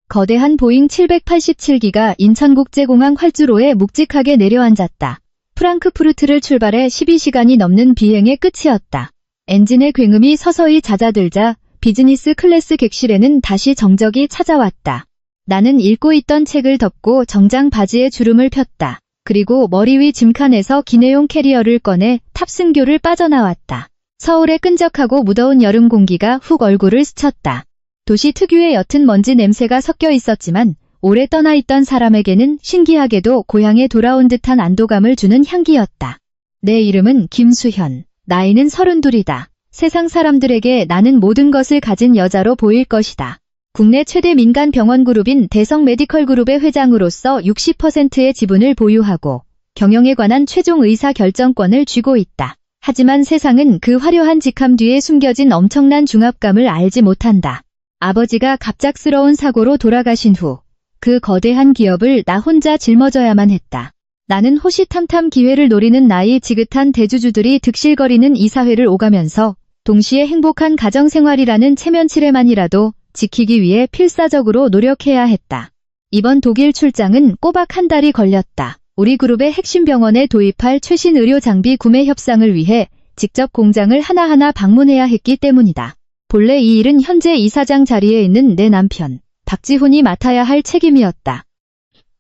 거대한 보잉 787기가 인천국제공항 활주로에 묵직하게 내려앉았다. 프랑크푸르트를 출발해 12시간이 넘는 비행의 끝이었다. 엔진의 굉음이 서서히 잦아들자 비즈니스 클래스 객실에는 다시 정적이 찾아왔다. 나는 읽고 있던 책을 덮고 정장 바지에 주름을 폈다. 그리고 머리 위 짐칸에서 기내용 캐리어를 꺼내 탑승교를 빠져나왔다. 서울의 끈적하고 무더운 여름 공기가 훅 얼굴을 스쳤다. 도시 특유의 옅은 먼지 냄새가 섞여 있었지만 오래 떠나 있던 사람에게는 신기하게도 고향에 돌아온 듯한 안도감을 주는 향기였다. 내 이름은 김수현. 나이는 32이다. 세상 사람들에게 나는 모든 것을 가진 여자로 보일 것이다. 국내 최대 민간 병원 그룹인 대성 메디컬 그룹의 회장으로서 60%의 지분을 보유하고 경영에 관한 최종 의사 결정권을 쥐고 있다. 하지만 세상은 그 화려한 직함 뒤에 숨겨진 엄청난 중압감을 알지 못한다. 아버지가 갑작스러운 사고로 돌아가신 후 그 거대한 기업을 나 혼자 짊어져야만 했다. 나는 호시탐탐 기회를 노리는 나이 지긋한 대주주들이 득실거리는 이 사회를 오가면서 동시에 행복한 가정생활이라는 체면치레만이라도 지키기 위해 필사적으로 노력해야 했다. 이번 독일 출장은 꼬박 한 달이 걸렸다. 우리 그룹의 핵심 병원에 도입할 최신 의료 장비 구매 협상을 위해 직접 공장을 하나하나 방문해야 했기 때문이다. 본래 이 일은 현재 이사장 자리에 있는 내 남편 박지훈이 맡아야 할 책임이었다.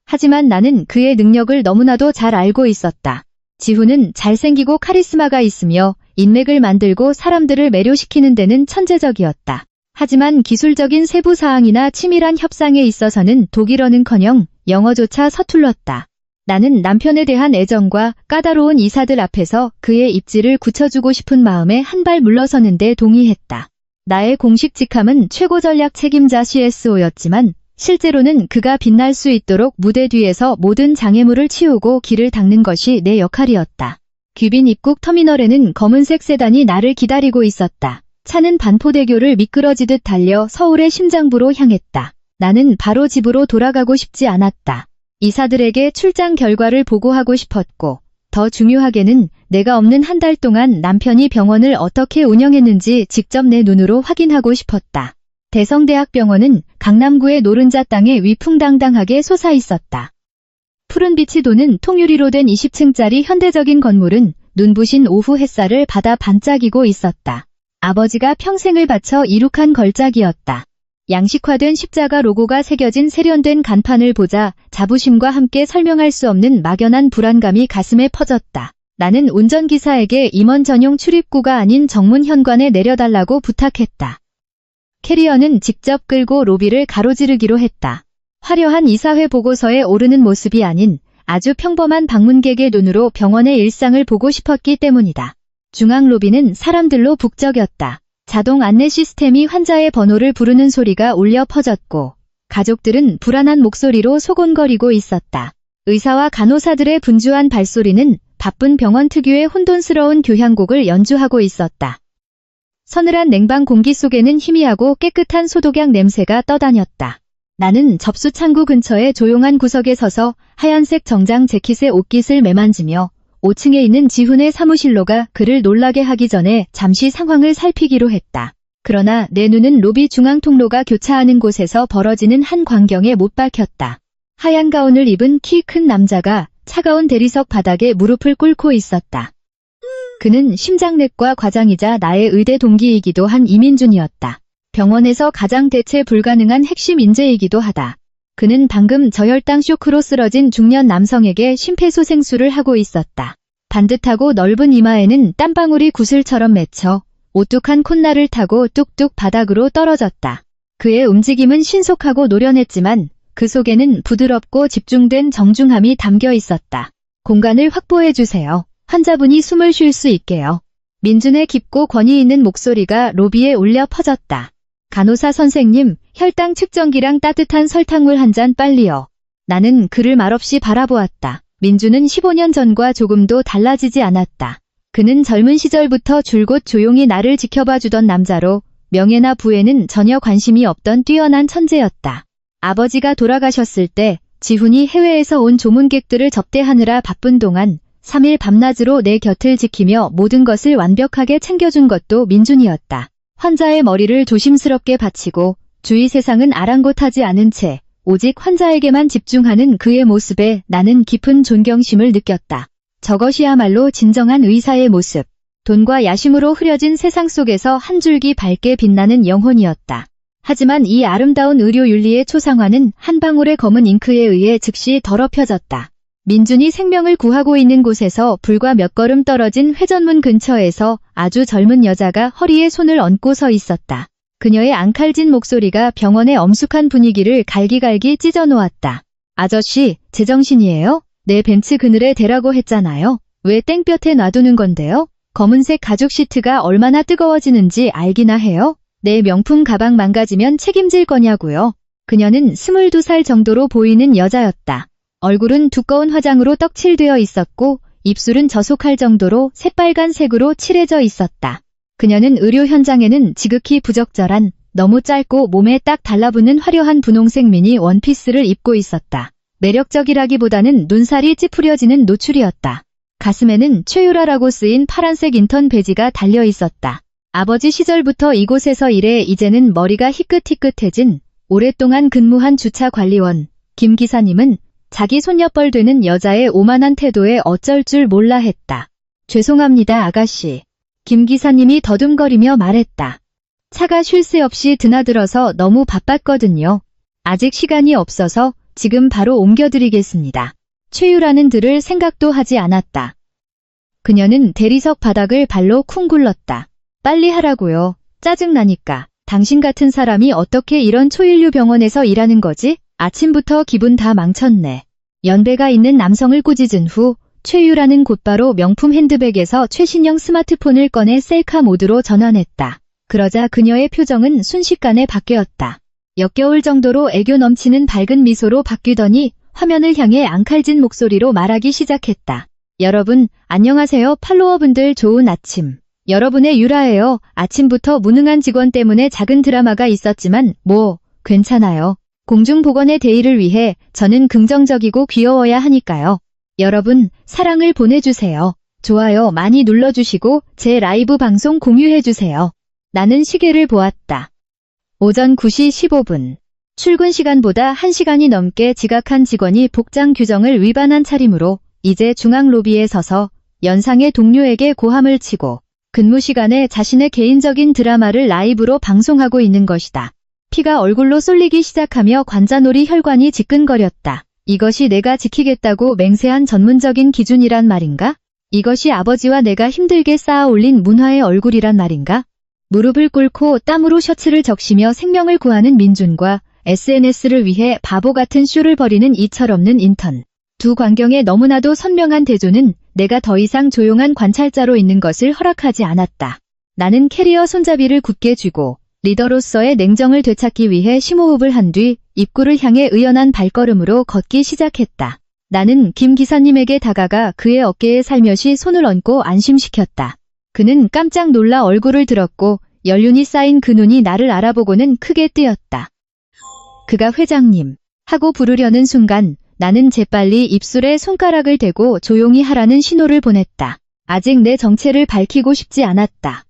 하지만 나는 그의 능력을 너무나도 잘 알고 있었다. 지훈은 잘생기고 카리스마가 있으며 인맥을 만들고 사람들을 매료시키는 데는 천재적이었다. 하지만 기술적인 세부 사항이나 치밀한 협상에 있어서는 독일어는커녕 영어조차 서툴렀다. 나는 남편에 대한 애정과 까다로운 이사들 앞에서 그의 입지를 굳혀주고 싶은 마음에 한 발 물러서는데 동의했다. 나의 공식 직함은 최고 전략 책임자 CSO였지만 실제로는 그가 빛날 수 있도록 무대 뒤에서 모든 장애물을 치우고 길을 닦는 것이 내 역할이었다. 귀빈 입국 터미널에는 검은색 세단이 나를 기다리고 있었다. 차는 반포대교를 미끄러지듯 달려 서울의 심장부로 향했다. 나는 바로 집으로 돌아가고 싶지 않았다. 이사들에게 출장 결과를 보고하고 싶었고 더 중요하게는 내가 없는 한 달 동안 남편이 병원을 어떻게 운영했는지 직접 내 눈으로 확인하고 싶었다. 대성대학병원은 강남구의 노른자 땅에 위풍당당하게 솟아있었다. 푸른 빛이 도는 통유리로 된 20층짜리 현대적인 건물은 눈부신 오후 햇살을 받아 반짝이고 있었다. 아버지가 평생을 바쳐 이룩한 걸작이었다. 양식화된 십자가 로고가 새겨진 세련된 간판을 보자 자부심과 함께 설명할 수 없는 막연한 불안감이 가슴에 퍼졌다. 나는 운전기사에게 임원 전용 출입구가 아닌 정문 현관에 내려달라고 부탁했다. 캐리어는 직접 끌고 로비를 가로지르기로 했다. 화려한 이사회 보고서에 오르는 모습이 아닌 아주 평범한 방문객의 눈으로 병원의 일상을 보고 싶었기 때문이다. 중앙 로비는 사람들로 북적였다. 자동 안내 시스템이 환자의 번호를 부르는 소리가 울려 퍼졌고 가족들은 불안한 목소리로 소곤거리고 있었다. 의사와 간호사들의 분주한 발소리는 바쁜 병원 특유의 혼돈스러운 교향곡을 연주하고 있었다. 서늘한 냉방 공기 속에는 희미하고 깨끗한 소독약 냄새가 떠다녔다. 나는 접수 창구 근처의 조용한 구석에 서서 하얀색 정장 재킷의 옷깃을 매만지며 5층에 있는 지훈의 사무실로가 그를 놀라게 하기 전에 잠시 상황을 살피기로 했다. 그러나 내 눈은 로비 중앙 통로가 교차하는 곳에서 벌어지는 한 광경에 못 박혔다. 하얀 가운을 입은 키 큰 남자가 차가운 대리석 바닥에 무릎을 꿇고 있었다. 그는 심장내과 과장이자 나의 의대 동기이기도 한 이민준이었다. 병원에서 가장 대체 불가능한 핵심 인재이기도 하다. 그는 방금 저혈당 쇼크로 쓰러진 중년 남성에게 심폐소생술을 하고 있었다. 반듯하고 넓은 이마에는 땀방울이 구슬처럼 맺혀 오뚝한 콧날을 타고 뚝뚝 바닥으로 떨어졌다. 그의 움직임은 신속하고 노련했지만 그 속에는 부드럽고 집중된 정중함이 담겨 있었다. 공간을 확보해주세요. 환자분이 숨을 쉴 수 있게요. 민준의 깊고 권위 있는 목소리가 로비에 울려 퍼졌다. 간호사 선생님, 혈당 측정기랑 따뜻한 설탕물 한 잔 빨리요. 나는 그를 말없이 바라보았다. 민준은 15년 전과 조금도 달라지지 않았다. 그는 젊은 시절부터 줄곧 조용히 나를 지켜봐 주던 남자로 명예나 부에는 전혀 관심이 없던 뛰어난 천재였다. 아버지가 돌아가셨을 때 지훈이 해외에서 온 조문객들을 접대하느라 바쁜 동안 3일 밤낮으로 내 곁을 지키며 모든 것을 완벽하게 챙겨준 것도 민준이었다. 환자의 머리를 조심스럽게 받치고 주위 세상은 아랑곳하지 않은 채 오직 환자에게만 집중하는 그의 모습에 나는 깊은 존경심을 느꼈다. 저것이야말로 진정한 의사의 모습. 돈과 야심으로 흐려진 세상 속에서 한 줄기 밝게 빛나는 영혼이었다. 하지만 이 아름다운 의료윤리의 초상화는 한 방울의 검은 잉크에 의해 즉시 더럽혀졌다. 민준이 생명을 구하고 있는 곳에서 불과 몇 걸음 떨어진 회전문 근처에서 아주 젊은 여자가 허리에 손을 얹고 서 있었다. 그녀의 앙칼진 목소리가 병원의 엄숙한 분위기를 갈기갈기 찢어놓았다. 아저씨, 제정신이에요? 내 벤츠 그늘에 대라고 했잖아요. 왜 땡볕에 놔두는 건데요? 검은색 가죽 시트가 얼마나 뜨거워지는지 알기나 해요? 내 명품 가방 망가지면 책임질 거냐고요. 그녀는 22살 정도로 보이는 여자였다. 얼굴은 두꺼운 화장으로 떡칠되어 있었고 입술은 저속할 정도로 새빨간색으로 칠해져 있었다. 그녀는 의료 현장에는 지극히 부적절한 너무 짧고 몸에 딱 달라붙는 화려한 분홍색 미니 원피스를 입고 있었다. 매력적이라기보다는 눈살이 찌푸려지는 노출이었다. 가슴에는 최유라라고 쓰인 파란색 인턴 배지가 달려 있었다. 아버지 시절부터 이곳에서 일해 이제는 머리가 희끗희끗해진 오랫동안 근무한 주차 관리원 김 기사님은 자기 손녀뻘 되는 여자의 오만한 태도에 어쩔 줄 몰라 했다. 죄송합니다, 아가씨. 김 기사님이 더듬거리며 말했다. 차가 쉴 새 없이 드나들어서 너무 바빴거든요. 아직 시간이 없어서 지금 바로 옮겨드리겠습니다. 최유라는 들을 생각도 하지 않았다. 그녀는 대리석 바닥을 발로 쿵 굴렀다. 빨리 하라고요. 짜증나니까. 당신 같은 사람이 어떻게 이런 초인류 병원에서 일하는 거지? 아침부터 기분 다 망쳤네. 연배가 있는 남성을 꾸짖은 후 최유라는 곧바로 명품 핸드백에서 최신형 스마트폰을 꺼내 셀카 모드로 전환했다. 그러자 그녀의 표정은 순식간에 바뀌었다. 역겨울 정도로 애교 넘치는 밝은 미소로 바뀌더니 화면을 향해 앙칼진 목소리로 말하기 시작했다. 여러분, 안녕하세요. 팔로워분들 좋은 아침. 여러분의 유라예요. 아침부터 무능한 직원 때문에 작은 드라마가 있었지만 괜찮아요. 공중보건의 대의를 위해 저는 긍정적이고 귀여워야 하니까요. 여러분, 사랑을 보내주세요. 좋아요 많이 눌러주시고 제 라이브 방송 공유해주세요. 나는 시계를 보았다. 오전 9시 15분. 출근 시간보다 1시간이 넘게 지각한 직원이 복장 규정을 위반한 차림으로 이제 중앙 로비에 서서 연상의 동료에게 고함을 치고 근무 시간에 자신의 개인적인 드라마를 라이브로 방송하고 있는 것이다. 피가 얼굴로 쏠리기 시작하며 관자놀이 혈관이 지끈거렸다. 이것이 내가 지키겠다고 맹세한 전문적인 기준이란 말인가? 이것이 아버지와 내가 힘들게 쌓아 올린 문화의 얼굴이란 말인가? 무릎을 꿇고 땀으로 셔츠를 적시며 생명을 구하는 민준과 SNS를 위해 바보 같은 쇼를 벌이는 이 철없는 인턴. 두 광경의 너무나도 선명한 대조는 내가 더 이상 조용한 관찰자로 있는 것을 허락하지 않았다. 나는 캐리어 손잡이를 굳게 쥐고 리더로서의 냉정을 되찾기 위해 심호흡을 한 뒤 입구를 향해 의연한 발걸음으로 걷기 시작했다. 나는 김 기사님에게 다가가 그의 어깨에 살며시 손을 얹고 안심시켰다. 그는 깜짝 놀라 얼굴을 들었고 연륜이 쌓인 그 눈이 나를 알아보고는 크게 뜨였다. 그가 회장님 하고 부르려는 순간 나는 재빨리 입술에 손가락을 대고 조용히 하라는 신호를 보냈다. 아직 내 정체를 밝히고 싶지 않았다.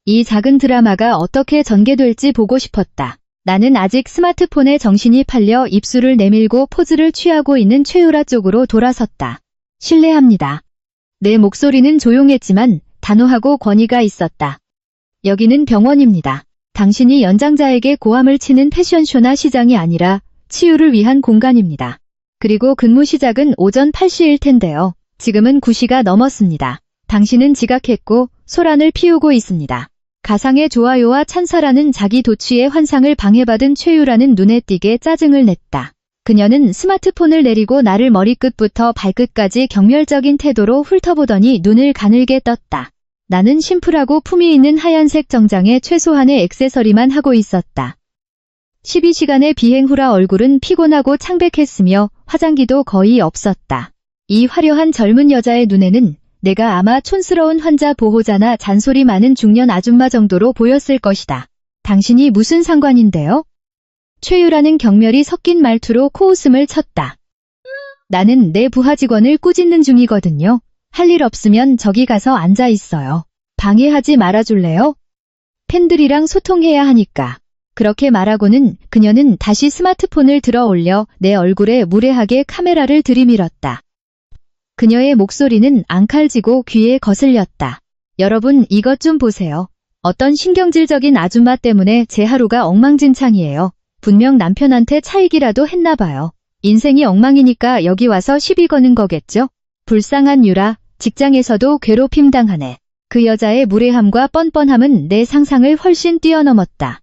이 작은 드라마가 어떻게 전개될지 보고 싶었다. 나는 아직 스마트폰에 정신이 팔려 입술을 내밀고 포즈를 취하고 있는 최유라 쪽으로 돌아섰다. 실례합니다. 내 목소리는 조용했지만 단호하고 권위가 있었다. 여기는 병원입니다. 당신이 연장자에게 고함을 치는 패션쇼나 시장이 아니라 치유를 위한 공간입니다. 그리고 근무 시작은 오전 8시일 텐데요. 지금은 9시가 넘었습니다. 당신은 지각했고 소란을 피우고 있습니다. 가상의 좋아요와 찬사라는 자기 도취의 환상을 방해받은 최유라는 눈에 띄게 짜증을 냈다. 그녀는 스마트폰을 내리고 나를 머리끝부터 발끝까지 경멸적인 태도로 훑어보더니 눈을 가늘게 떴다. 나는 심플하고 품위 있는 하얀색 정장에 최소한의 액세서리만 하고 있었다. 12시간의 비행 후라 얼굴은 피곤하고 창백했으며 화장기도 거의 없었다. 이 화려한 젊은 여자의 눈에는 내가 아마 촌스러운 환자 보호자나 잔소리 많은 중년 아줌마 정도로 보였을 것이다. 당신이 무슨 상관인데요? 최유라는 경멸이 섞인 말투로 코웃음을 쳤다. 나는 내 부하 직원을 꾸짖는 중이거든요. 할 일 없으면 저기 가서 앉아 있어요. 방해하지 말아줄래요? 팬들이랑 소통해야 하니까. 그렇게 말하고는 그녀는 다시 스마트폰을 들어 올려 내 얼굴에 무례하게 카메라를 들이밀었다. 그녀의 목소리는 앙칼지고 귀에 거슬렸다. 여러분, 이것 좀 보세요. 어떤 신경질적인 아줌마 때문에 제 하루가 엉망진창이에요. 분명 남편한테 차이기라도 했나 봐요. 인생이 엉망이니까 여기 와서 시비 거는 거겠죠? 불쌍한 유라, 직장에서도 괴롭힘 당하네. 그 여자의 무례함과 뻔뻔함은 내 상상을 훨씬 뛰어넘었다.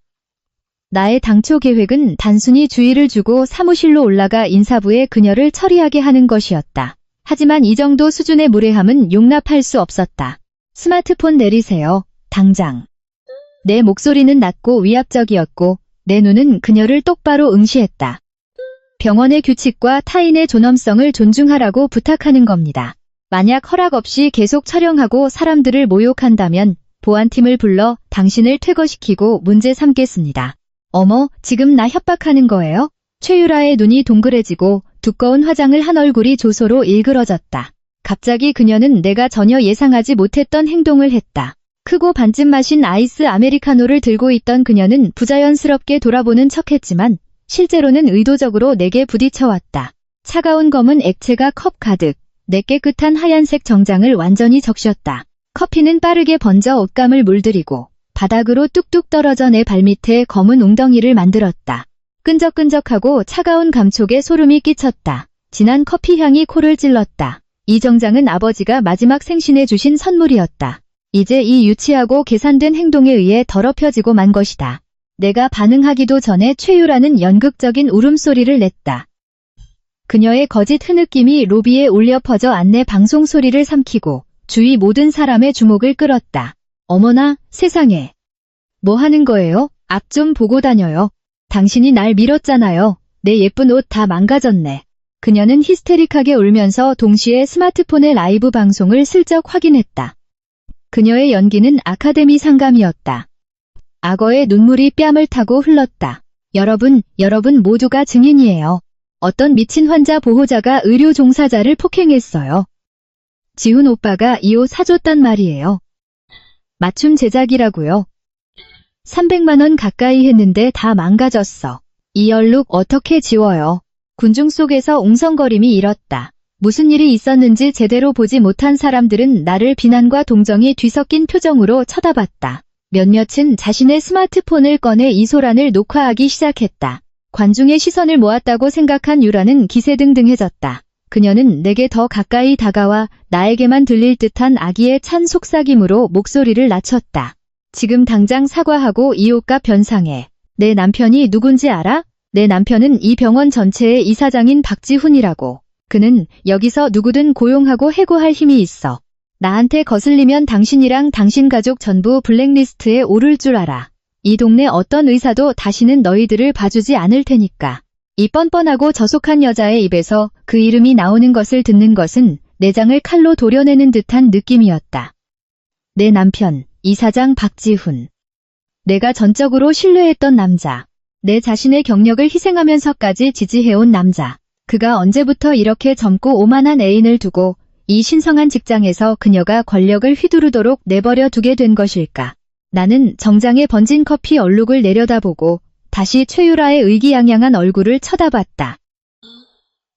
나의 당초 계획은 단순히 주의를 주고 사무실로 올라가 인사부에 그녀를 처리하게 하는 것이었다. 하지만 이 정도 수준의 무례함은 용납할 수 없었다. 스마트폰 내리세요. 당장. 내 목소리는 낮고 위압적이었고 내 눈은 그녀를 똑바로 응시했다. 병원의 규칙과 타인의 존엄성을 존중하라고 부탁하는 겁니다. 만약 허락 없이 계속 촬영하고 사람들을 모욕한다면 보안팀을 불러 당신을 퇴거시키고 문제 삼겠습니다. 어머, 지금 나 협박하는 거예요? 최유라의 눈이 동그래지고 두꺼운 화장을 한 얼굴이 조소로 일그러졌다. 갑자기 그녀는 내가 전혀 예상하지 못했던 행동을 했다. 크고 반쯤 마신 아이스 아메리카노를 들고 있던 그녀는 부자연스럽게 돌아보는 척했지만 실제로는 의도적으로 내게 부딪혀왔다. 차가운 검은 액체가 컵 가득, 내 깨끗한 하얀색 정장을 완전히 적셨다. 커피는 빠르게 번져 옷감을 물들이고 바닥으로 뚝뚝 떨어져 내 발밑에 검은 웅덩이를 만들었다. 끈적끈적하고 차가운 감촉에 소름이 끼쳤다. 진한 커피 향이 코를 찔렀다. 이 정장은 아버지가 마지막 생신에 주신 선물이었다. 이제 이 유치하고 계산된 행동에 의해 더럽혀지고 만 것이다. 내가 반응하기도 전에 최유라는 연극적인 울음소리를 냈다. 그녀의 거짓 흐느낌이 로비에 울려 퍼져 안내 방송 소리를 삼키고 주위 모든 사람의 주목을 끌었다. 어머나, 세상에. 뭐 하는 거예요? 앞 좀 보고 다녀요. 당신이 날 밀었잖아요. 내 예쁜 옷 다 망가졌네. 그녀는 히스테릭하게 울면서 동시에 스마트폰의 라이브 방송을 슬쩍 확인했다. 그녀의 연기는 아카데미 상감이었다. 악어의 눈물이 뺨을 타고 흘렀다. 여러분 모두가 증인이에요. 어떤 미친 환자 보호자가 의료 종사자를 폭행했어요. 지훈 오빠가 이 옷 사줬단 말이에요. 맞춤 제작이라고요. 300만 원 가까이 했는데 다 망가졌어. 이 얼룩 어떻게 지워요? 군중 속에서 웅성거림이 일었다. 무슨 일이 있었는지 제대로 보지 못한 사람들은 나를 비난과 동정이 뒤섞인 표정으로 쳐다봤다. 몇몇은 자신의 스마트폰을 꺼내 이 소란을 녹화하기 시작했다. 관중의 시선을 모았다고 생각한 유라는 기세등등해졌다. 그녀는 내게 더 가까이 다가와 나에게만 들릴 듯한 아기의 찬 속삭임으로 목소리를 낮췄다. 지금 당장 사과하고 이 옷값 변상해. 내 남편이 누군지 알아? 내 남편은 이 병원 전체의 이사장인 박지훈이라고. 그는 여기서 누구든 고용하고 해고할 힘이 있어. 나한테 거슬리면 당신이랑 당신 가족 전부 블랙리스트에 오를 줄 알아. 이 동네 어떤 의사도 다시는 너희들을 봐주지 않을 테니까. 이 뻔뻔하고 저속한 여자의 입에서 그 이름이 나오는 것을 듣는 것은 내장을 칼로 도려내는 듯한 느낌이었다. 내 남편, 이사장 박지훈. 내가 전적으로 신뢰했던 남자. 내 자신의 경력을 희생하면서까지 지지해온 남자. 그가 언제부터 이렇게 젊고 오만한 애인을 두고 이 신성한 직장에서 그녀가 권력을 휘두르도록 내버려 두게 된 것일까. 나는 정장에 번진 커피 얼룩을 내려다보고 다시 최유라의 의기양양한 얼굴을 쳐다봤다.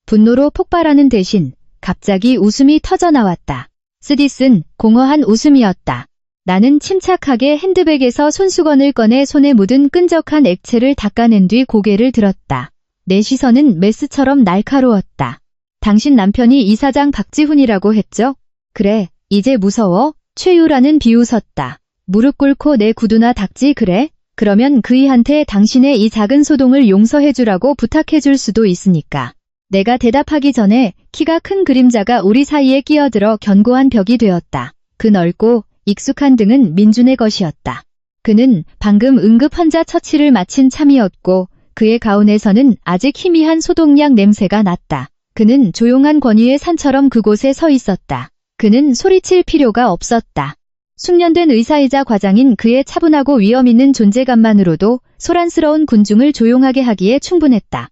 분노로 폭발하는 대신 갑자기 웃음이 터져나왔다. 쓰디쓴 공허한 웃음이었다. 나는 침착하게 핸드백에서 손수건을 꺼내 손에 묻은 끈적한 액체를 닦아낸 뒤 고개를 들었다. 내 시선은 메스처럼 날카로웠다. 당신 남편이 이사장 박지훈이라고 했죠? 그래, 이제 무서워? 최유라는 비웃었다. 무릎 꿇고 내 구두나 닦지 그래? 그러면 그이한테 당신의 이 작은 소동을 용서해주라고 부탁해줄 수도 있으니까. 내가 대답하기 전에 키가 큰 그림자가 우리 사이에 끼어들어 견고한 벽이 되었다. 그 넓고 익숙한 등은 민준의 것이었다. 그는 방금 응급 환자 처치를 마친 참이었고 그의 가운에서는 아직 희미한 소독약 냄새가 났다. 그는 조용한 권위의 산처럼 그곳에 서 있었다. 그는 소리칠 필요가 없었다. 숙련된 의사이자 과장인 그의 차분하고 위험 있는 존재감만으로도 소란스러운 군중을 조용하게 하기에 충분했다.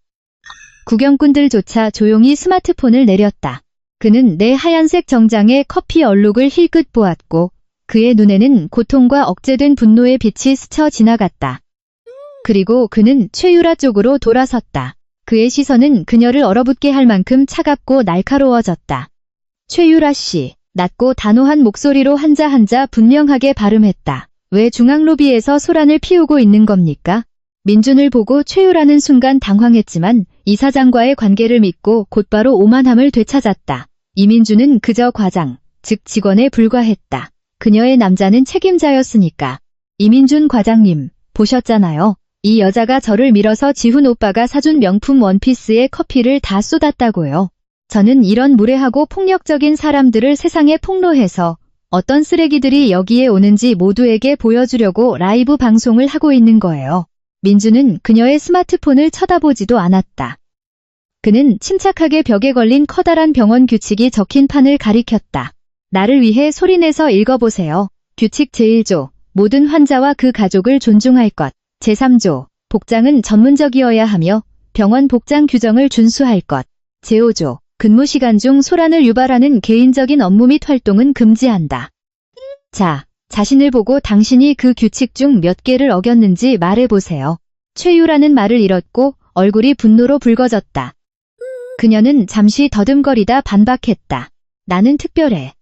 구경꾼들조차 조용히 스마트폰을 내렸다. 그는 내 하얀색 정장에 커피 얼룩을 힐끗 보았고 그의 눈에는 고통과 억제된 분노의 빛이 스쳐 지나갔다. 그리고 그는 최유라 쪽으로 돌아섰다. 그의 시선은 그녀를 얼어붙게 할 만큼 차갑고 날카로워졌다. 최유라 씨, 낮고 단호한 목소리로 한자 한자 분명하게 발음했다. 왜 중앙 로비에서 소란을 피우고 있는 겁니까? 민준을 보고 최유라는 순간 당황했지만 이사장과의 관계를 믿고 곧바로 오만함을 되찾았다. 이민준은 그저 과장, 즉 직원에 불과했다. 그녀의 남자는 책임자였으니까. 이민준 과장님, 보셨잖아요. 이 여자가 저를 밀어서 지훈 오빠가 사준 명품 원피스에 커피를 다 쏟았다고요. 저는 이런 무례하고 폭력적인 사람들을 세상에 폭로해서 어떤 쓰레기들이 여기에 오는지 모두에게 보여주려고 라이브 방송을 하고 있는 거예요. 민주는 그녀의 스마트폰을 쳐다보지도 않았다. 그는 침착하게 벽에 걸린 커다란 병원 규칙이 적힌 판을 가리켰다. 나를 위해 소리내서 읽어보세요. 규칙 제1조, 모든 환자와 그 가족을 존중할 것. 제3조, 복장은 전문적이어야 하며 병원 복장 규정을 준수할 것. 제5조, 근무 시간 중 소란을 유발하는 개인적인 업무 및 활동은 금지한다. 자, 자신을 보고 당신이 그 규칙 중 몇 개를 어겼는지 말해보세요. 최유라는 말을 잃었고 얼굴이 분노로 붉어졌다. 그녀는 잠시 더듬거리다 반박했다. 나는 특별해.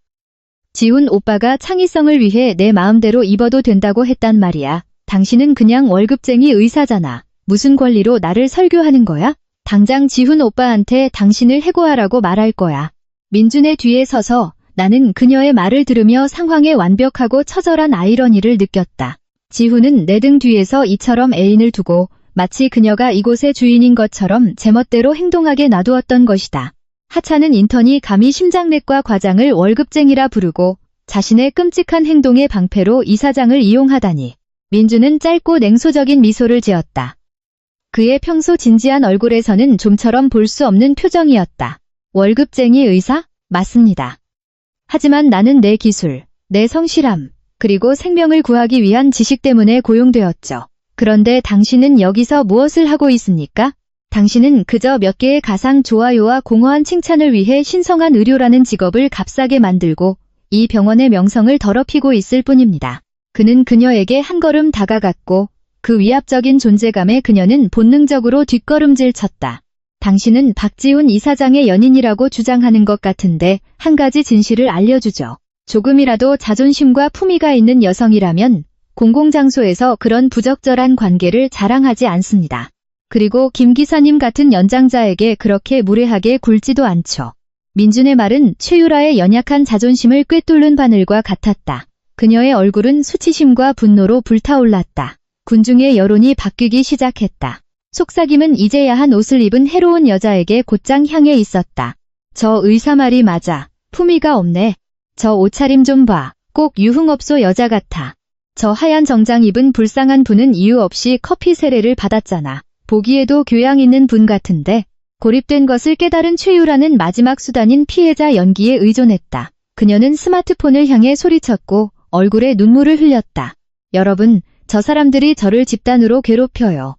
지훈 오빠가 창의성을 위해 내 마음대로 입어도 된다고 했단 말이야. 당신은 그냥 월급쟁이 의사잖아. 무슨 권리로 나를 설교하는 거야? 당장 지훈 오빠한테 당신을 해고하라고 말할 거야. 민준의 뒤에 서서 나는 그녀의 말을 들으며 상황의 완벽하고 처절한 아이러니를 느꼈다. 지훈은 내 등 뒤에서 이처럼 애인을 두고 마치 그녀가 이곳의 주인인 것처럼 제멋대로 행동하게 놔두었던 것이다. 하찮은 인턴이 감히 심장내과 과장을 월급쟁이라 부르고 자신의 끔찍한 행동의 방패로 이사장을 이용하다니. 민주는 짧고 냉소적인 미소를 지었다. 그의 평소 진지한 얼굴에서는 좀처럼 볼 수 없는 표정이었다. 월급쟁이 의사? 맞습니다. 하지만 나는 내 기술, 내 성실함, 그리고 생명을 구하기 위한 지식 때문에 고용되었죠. 그런데 당신은 여기서 무엇을 하고 있습니까? 당신은 그저 몇 개의 가상 좋아요와 공허한 칭찬을 위해 신성한 의료라는 직업을 값싸게 만들고 이 병원의 명성을 더럽히고 있을 뿐입니다. 그는 그녀에게 한 걸음 다가갔고 그 위압적인 존재감에 그녀는 본능적으로 뒷걸음질 쳤다. 당신은 박지훈 이사장의 연인이라고 주장하는 것 같은데 한 가지 진실을 알려주죠. 조금이라도 자존심과 품위가 있는 여성이라면 공공장소에서 그런 부적절한 관계를 자랑하지 않습니다. 그리고 김 기사님 같은 연장자에게 그렇게 무례하게 굴지도 않죠. 민준의 말은 최유라의 연약한 자존심을 꿰뚫는 바늘과 같았다. 그녀의 얼굴은 수치심과 분노로 불타올랐다. 군중의 여론이 바뀌기 시작했다. 속삭임은 이제야 한 옷을 입은 해로운 여자에게 곧장 향해 있었다. 저 의사 말이 맞아. 품위가 없네. 저 옷차림 좀 봐. 꼭 유흥업소 여자 같아. 저 하얀 정장 입은 불쌍한 분은 이유 없이 커피 세례를 받았잖아. 보기에도 교양 있는 분 같은데. 고립된 것을 깨달은 최유라는 마지막 수단인 피해자 연기에 의존했다. 그녀는 스마트폰을 향해 소리쳤고 얼굴에 눈물을 흘렸다. 여러분, 저 사람들이 저를 집단으로 괴롭혀요.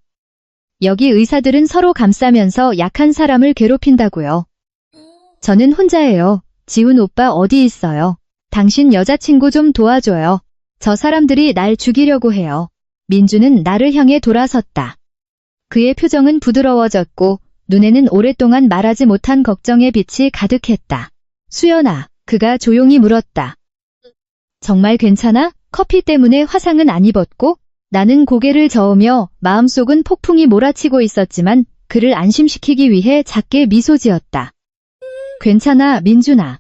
여기 의사들은 서로 감싸면서 약한 사람을 괴롭힌다고요. 저는 혼자예요. 지훈 오빠 어디 있어요? 당신 여자친구 좀 도와줘요. 저 사람들이 날 죽이려고 해요. 민주는 나를 향해 돌아섰다. 그의 표정은 부드러워졌고 눈에는 오랫동안 말하지 못한 걱정의 빛이 가득했다. 수연아, 그가 조용히 물었다. 정말 괜찮아? 커피 때문에 화상은 안 입었고? 나는 고개를 저으며 마음속은 폭풍이 몰아치고 있었지만 그를 안심시키기 위해 작게 미소 지었다. 괜찮아, 민준아.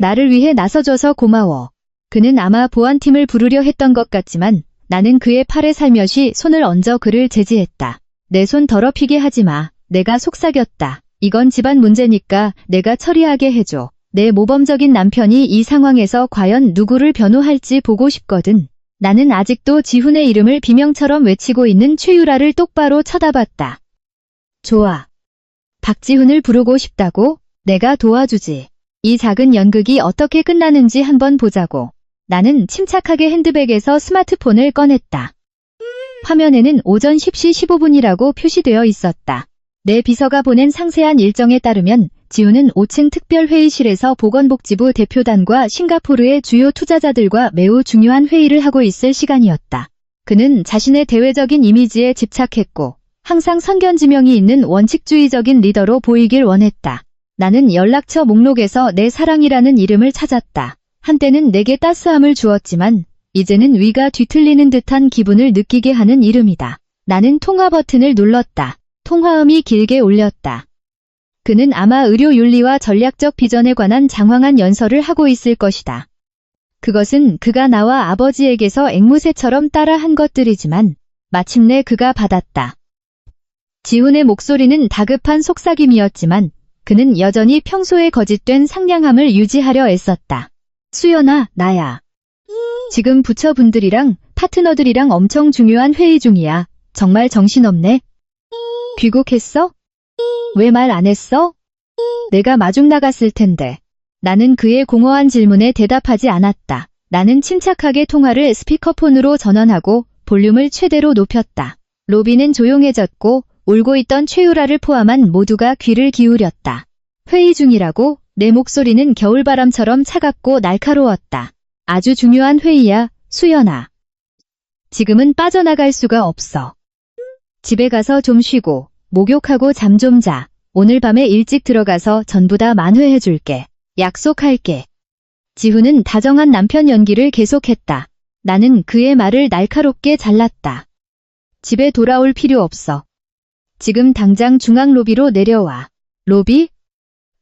나를 위해 나서줘서 고마워. 그는 아마 보안팀을 부르려 했던 것 같지만 나는 그의 팔에 살며시 손을 얹어 그를 제지했다. 내 손 더럽히게 하지 마. 내가 속삭였다. 이건 집안 문제니까 내가 처리하게 해줘. 내 모범적인 남편이 이 상황에서 과연 누구를 변호할지 보고 싶거든. 나는 아직도 지훈의 이름을 비명처럼 외치고 있는 최유라를 똑바로 쳐다봤다. 좋아. 박지훈을 부르고 싶다고? 내가 도와주지. 이 작은 연극이 어떻게 끝나는지 한번 보자고. 나는 침착하게 핸드백에서 스마트폰을 꺼냈다. 화면에는 오전 10시 15분이라고 표시되어 있었다. 내 비서가 보낸 상세한 일정에 따르면 지훈은 5층 특별회의실에서 보건복지부 대표단과 싱가포르의 주요 투자자들과 매우 중요한 회의를 하고 있을 시간이었다. 그는 자신의 대외적인 이미지에 집착했고 항상 선견지명이 있는 원칙주의적인 리더로 보이길 원했다. 나는 연락처 목록에서 내 사랑이라는 이름을 찾았다. 한때는 내게 따스함을 주었지만 이제는 위가 뒤틀리는 듯한 기분을 느끼게 하는 이름이다. 나는 통화 버튼을 눌렀다. 통화음이 길게 울렸다. 그는 아마 의료 윤리와 전략적 비전에 관한 장황한 연설을 하고 있을 것이다. 그것은 그가 나와 아버지에게서 앵무새처럼 따라한 것들이지만 마침내 그가 받았다. 지훈의 목소리는 다급한 속삭임이었지만 그는 여전히 평소에 거짓된 상냥함을 유지하려 애썼다. 수연아, 나야. 지금 부처분들이랑 파트너들이랑 엄청 중요한 회의 중이야. 정말 정신없네. 귀국했어? 왜 말 안 했어? 내가 마중 나갔을 텐데. 나는 그의 공허한 질문에 대답하지 않았다. 나는 침착하게 통화를 스피커폰으로 전원하고 볼륨을 최대로 높였다. 로비는 조용해졌고 울고 있던 최유라를 포함한 모두가 귀를 기울였다. 회의 중이라고? 내 목소리는 겨울바람처럼 차갑고 날카로웠다. 아주 중요한 회의야, 수연아. 지금은 빠져나갈 수가 없어. 집에 가서 좀 쉬고 목욕하고 잠 좀 자. 오늘 밤에 일찍 들어가서 전부 다 만회해줄게. 약속할게. 지훈은 다정한 남편 연기를 계속했다. 나는 그의 말을 날카롭게 잘랐다. 집에 돌아올 필요 없어. 지금 당장 중앙 로비로 내려와. 로비?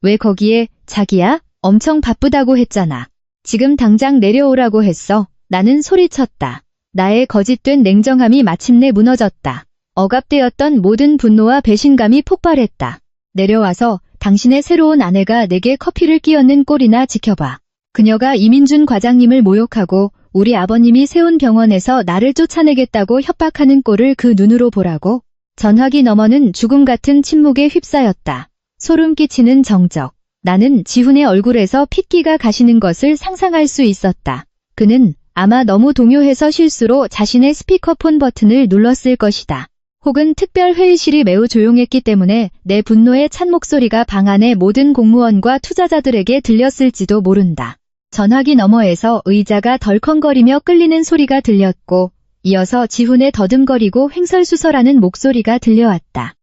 왜 거기에, 자기야? 엄청 바쁘다고 했잖아. 지금 당장 내려오라고 했어. 나는 소리쳤다. 나의 거짓된 냉정함이 마침내 무너졌다. 억압되었던 모든 분노와 배신감이 폭발했다. 내려와서 당신의 새로운 아내가 내게 커피를 끼얹는 꼴이나 지켜봐. 그녀가 이민준 과장님을 모욕하고 우리 아버님이 세운 병원에서 나를 쫓아내겠다고 협박하는 꼴을 그 눈으로 보라고. 전화기 너머는 죽음 같은 침묵에 휩싸였다. 소름 끼치는 정적. 나는 지훈의 얼굴에서 핏기가 가시는 것을 상상할 수 있었다. 그는 아마 너무 동요해서 실수로 자신의 스피커폰 버튼을 눌렀을 것이다. 혹은 특별 회의실이 매우 조용했기 때문에 내 분노의 찬 목소리가 방 안의 모든 공무원과 투자자들에게 들렸을지도 모른다. 전화기 너머에서 의자가 덜컹거리며 끌리는 소리가 들렸고 이어서 지훈의 더듬거리고 횡설수설하는 목소리가 들려왔다.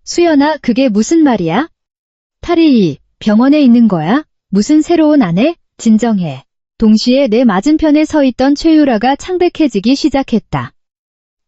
수연아, 그게 무슨 말이야? 탈이 병원에 있는 거야? 무슨 새로운 아내? 진정해. 동시에 내 맞은편에 서 있던 최유라가 창백해지기 시작했다.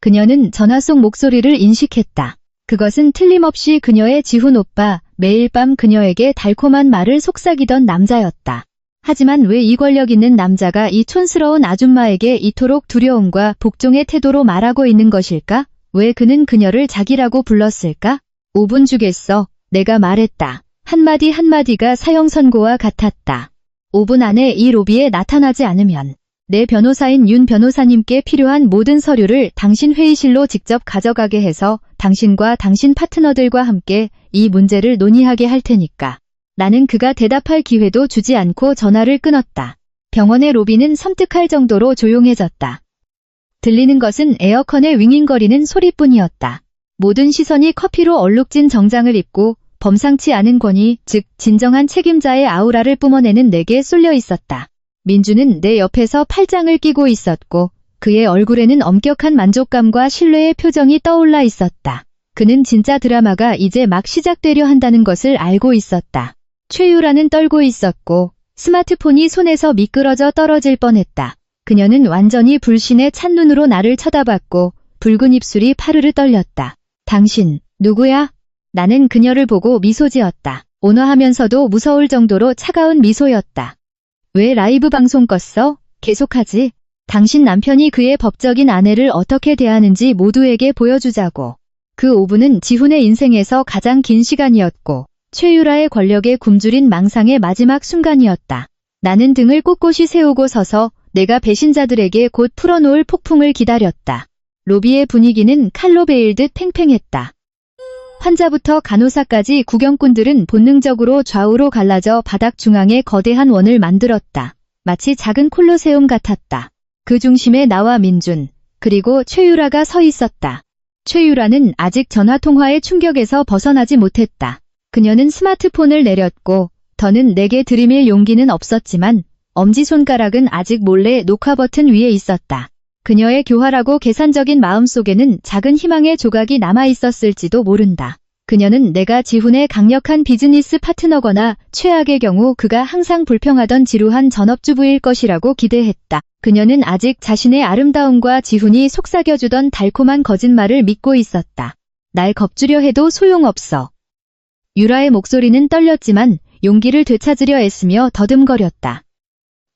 그녀는 전화 속 목소리를 인식했다. 그것은 틀림없이 그녀의 지훈 오빠, 매일 밤 그녀에게 달콤한 말을 속삭이던 남자였다. 하지만 왜 이 권력 있는 남자가 이 촌스러운 아줌마에게 이토록 두려움과 복종의 태도로 말하고 있는 것일까? 왜 그는 그녀를 자기라고 불렀을까? 5분 주겠어. 내가 말했다. 한마디 한마디가 사형 선고와 같았다. 5분 안에 이 로비에 나타나지 않으면 내 변호사인 윤 변호사님께 필요한 모든 서류를 당신 회의실로 직접 가져가게 해서 당신과 당신 파트너들과 함께 이 문제를 논의하게 할 테니까. 나는 그가 대답할 기회도 주지 않고 전화를 끊었다. 병원의 로비는 섬뜩할 정도로 조용해졌다. 들리는 것은 에어컨의 윙윙거리는 소리뿐이었다. 모든 시선이 커피로 얼룩진 정장을 입고 범상치 않은 권위, 즉 진정한 책임자의 아우라를 뿜어내는 내게 쏠려 있었다. 민주는 내 옆에서 팔짱을 끼고 있었고 그의 얼굴에는 엄격한 만족감과 신뢰의 표정이 떠올라 있었다. 그는 진짜 드라마가 이제 막 시작되려 한다는 것을 알고 있었다. 최유라는 떨고 있었고 스마트폰이 손에서 미끄러져 떨어질 뻔했다. 그녀는 완전히 불신의 찬눈으로 나를 쳐다봤고 붉은 입술이 파르르 떨렸다. 당신, 누구야? 나는 그녀를 보고 미소 지었다. 온화하면서도 무서울 정도로 차가운 미소였다. 왜 라이브 방송 껐어? 계속하지. 당신 남편이 그의 법적인 아내를 어떻게 대하는지 모두에게 보여주자고. 그 5분은 지훈의 인생에서 가장 긴 시간이었고 최유라의 권력에 굶주린 망상의 마지막 순간이었다. 나는 등을 꼿꼿이 세우고 서서 내가 배신자들에게 곧 풀어놓을 폭풍을 기다렸다. 로비의 분위기는 칼로 베일듯 팽팽했다. 환자부터 간호사까지 구경꾼들은 본능적으로 좌우로 갈라져 바닥 중앙에 거대한 원을 만들었다. 마치 작은 콜로세움 같았다. 그 중심에 나와 민준, 그리고 최유라가 서 있었다. 최유라는 아직 전화통화의 충격에서 벗어나지 못했다. 그녀는 스마트폰을 내렸고 더는 내게 들이밀 용기는 없었지만 엄지손가락은 아직 몰래 녹화 버튼 위에 있었다. 그녀의 교활하고 계산적인 마음속에는 작은 희망의 조각이 남아있었을지도 모른다. 그녀는 내가 지훈의 강력한 비즈니스 파트너거나 최악의 경우 그가 항상 불평하던 지루한 전업주부일 것이라고 기대했다. 그녀는 아직 자신의 아름다움과 지훈이 속삭여주던 달콤한 거짓말을 믿고 있었다. 날 겁주려 해도 소용없어. 유라의 목소리는 떨렸지만 용기를 되찾으려 애쓰며 더듬거렸다.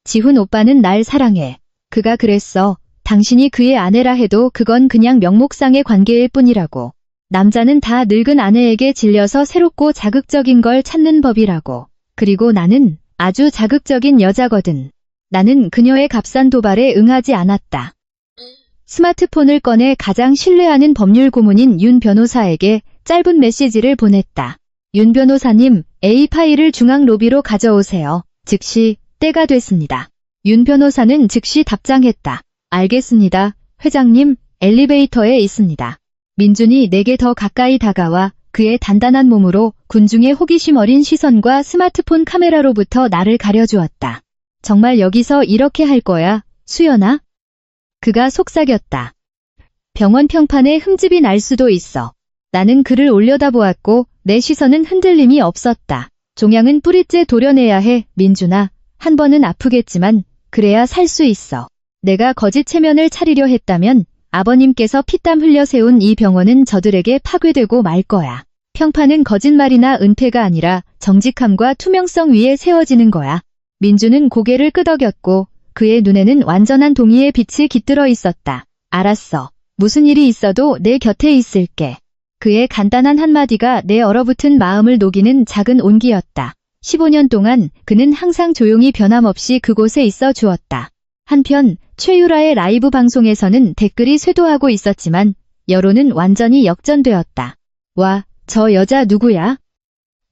지훈 오빠는 날 사랑해. 그가 그랬어. 당신이 그의 아내라 해도 그건 그냥 명목상의 관계일 뿐이라고. 남자는 다 늙은 아내에게 질려서 새롭고 자극적인 걸 찾는 법이라고. 그리고 나는 아주 자극적인 여자거든. 나는 그녀의 값싼 도발에 응하지 않았다. 스마트폰을 꺼내 가장 신뢰하는 법률 고문인 윤 변호사에게 짧은 메시지를 보냈다. 윤 변호사님, A 파일을 중앙 로비로 가져오세요. 즉시 때가 됐습니다. 윤 변호사는 즉시 답장했다. 알겠습니다. 회장님, 엘리베이터에 있습니다. 민준이 내게 더 가까이 다가와 그의 단단한 몸으로 군중의 호기심 어린 시선과 스마트폰 카메라로부터 나를 가려주었다. 정말 여기서 이렇게 할 거야, 수연아? 그가 속삭였다. 병원 평판에 흠집이 날 수도 있어. 나는 그를 올려다보았고 내 시선은 흔들림이 없었다. 종양은 뿌리째 도려내야 해, 민준아. 한 번은 아프겠지만 그래야 살 수 있어. 내가 거짓 체면을 차리려 했다면 아버님께서 피땀 흘려 세운 이 병원은 저들에게 파괴되고 말 거야. 평판은 거짓말이나 은폐가 아니라 정직함과 투명성 위에 세워지는 거야. 민주는 고개를 끄덕였고 그의 눈에는 완전한 동의의 빛이 깃들어 있었다. 알았어. 무슨 일이 있어도 내 곁에 있을게. 그의 간단한 한마디가 내 얼어붙은 마음을 녹이는 작은 온기였다. 15년 동안 그는 항상 조용히 변함없이 그곳에 있어 주었다. 한편 최유라의 라이브 방송에서는 댓글이 쇄도하고 있었지만 여론은 완전히 역전되었다. 와, 저 여자 누구야?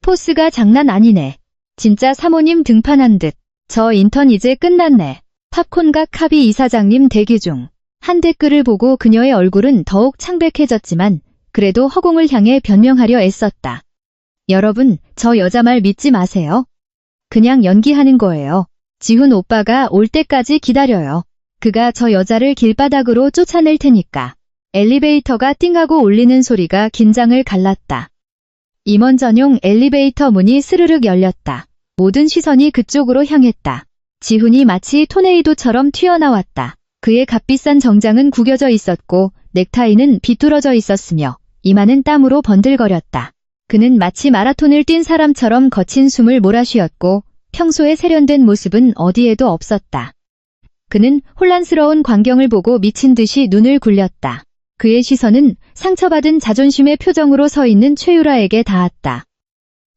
포스가 장난 아니네. 진짜 사모님 등판한 듯. 저 인턴 이제 끝났네. 팝콘과 카비 이사장님 대기 중. 한 댓글을 보고 그녀의 얼굴은 더욱 창백해졌지만 그래도 허공을 향해 변명하려 애썼다. 여러분, 저 여자 말 믿지 마세요. 그냥 연기하는 거예요. 지훈 오빠가 올 때까지 기다려요. 그가 저 여자를 길바닥으로 쫓아낼 테니까. 엘리베이터가 띵하고 울리는 소리가 긴장을 갈랐다. 임원 전용 엘리베이터 문이 스르륵 열렸다. 모든 시선이 그쪽으로 향했다. 지훈이 마치 토네이도처럼 튀어나왔다. 그의 값비싼 정장은 구겨져 있었고 넥타이는 비뚤어져 있었으며 이마는 땀으로 번들거렸다. 그는 마치 마라톤을 뛴 사람처럼 거친 숨을 몰아쉬었고 평소에 세련된 모습은 어디에도 없었다. 그는 혼란스러운 광경을 보고 미친 듯이 눈을 굴렸다. 그의 시선은 상처받은 자존심의 표정으로 서 있는 최유라에게 닿았다.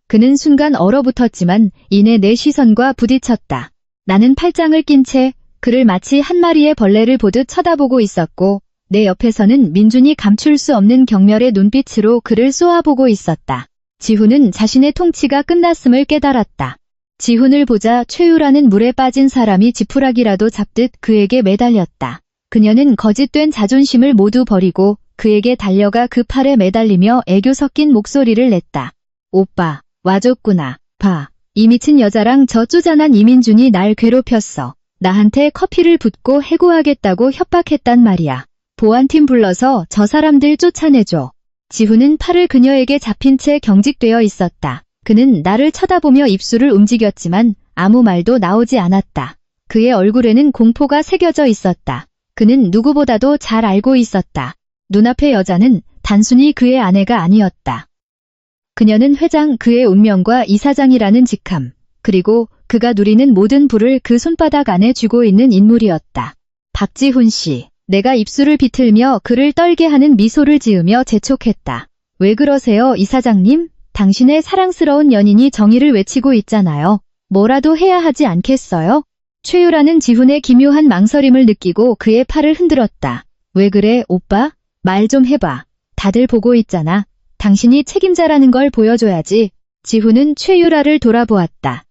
그는 순간 얼어붙었지만 이내 내 시선과 부딪혔다. 나는 팔짱을 낀 채 그를 마치 한 마리의 벌레를 보듯 쳐다보고 있었고 내 옆에서는 민준이 감출 수 없는 경멸의 눈빛으로 그를 쏘아보고 있었다. 지훈은 자신의 통치가 끝났음을 깨달았다. 지훈을 보자 최유라는 물에 빠진 사람이 지푸라기라도 잡듯 그에게 매달렸다. 그녀는 거짓된 자존심을 모두 버리고 그에게 달려가 그 팔에 매달리며 애교 섞인 목소리를 냈다. 오빠, 와줬구나. 봐, 이 미친 여자랑 저 쪼잔한 이민준이 날 괴롭혔어. 나한테 커피를 붓고 해고하겠다고 협박했단 말이야. 보안팀 불러서 저 사람들 쫓아내줘. 지훈은 팔을 그녀에게 잡힌 채 경직되어 있었다. 그는 나를 쳐다보며 입술을 움직였지만 아무 말도 나오지 않았다. 그의 얼굴에는 공포가 새겨져 있었다. 그는 누구보다도 잘 알고 있었다. 눈앞의 여자는 단순히 그의 아내가 아니었다. 그녀는 회장 그의 운명과 이사장이라는 직함, 그리고 그가 누리는 모든 부를 그 손바닥 안에 쥐고 있는 인물이었다. 박지훈 씨. 내가 입술을 비틀며 그를 떨게 하는 미소를 지으며 재촉했다. 왜 그러세요, 이사장님? 당신의 사랑스러운 연인이 정의를 외치고 있잖아요. 뭐라도 해야 하지 않겠어요? 최유라는 지훈의 기묘한 망설임을 느끼고 그의 팔을 흔들었다. 왜 그래, 오빠? 말 좀 해봐. 다들 보고 있잖아. 당신이 책임자라는 걸 보여줘야지. 지훈은 최유라를 돌아보았다.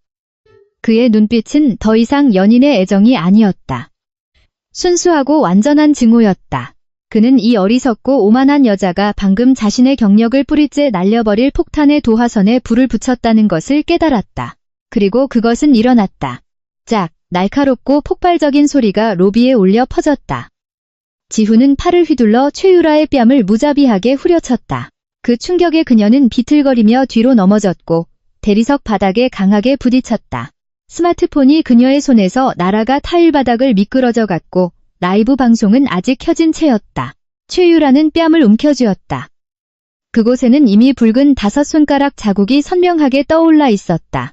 그의 눈빛은 더 이상 연인의 애정이 아니었다. 순수하고 완전한 증오였다. 그는 이 어리석고 오만한 여자가 방금 자신의 경력을 뿌리째 날려버릴 폭탄의 도화선에 불을 붙였다는 것을 깨달았다. 그리고 그것은 일어났다. 짝, 날카롭고 폭발적인 소리가 로비에 울려 퍼졌다. 지훈은 팔을 휘둘러 최유라의 뺨을 무자비하게 후려쳤다. 그 충격에 그녀는 비틀거리며 뒤로 넘어졌고 대리석 바닥에 강하게 부딪혔다. 스마트폰이 그녀의 손에서 날아가 타일 바닥을 미끄러져 갔고 라이브 방송은 아직 켜진 채였다. 최유라는 뺨을 움켜쥐었다. 그곳에는 이미 붉은 5손가락 자국이 선명하게 떠올라 있었다.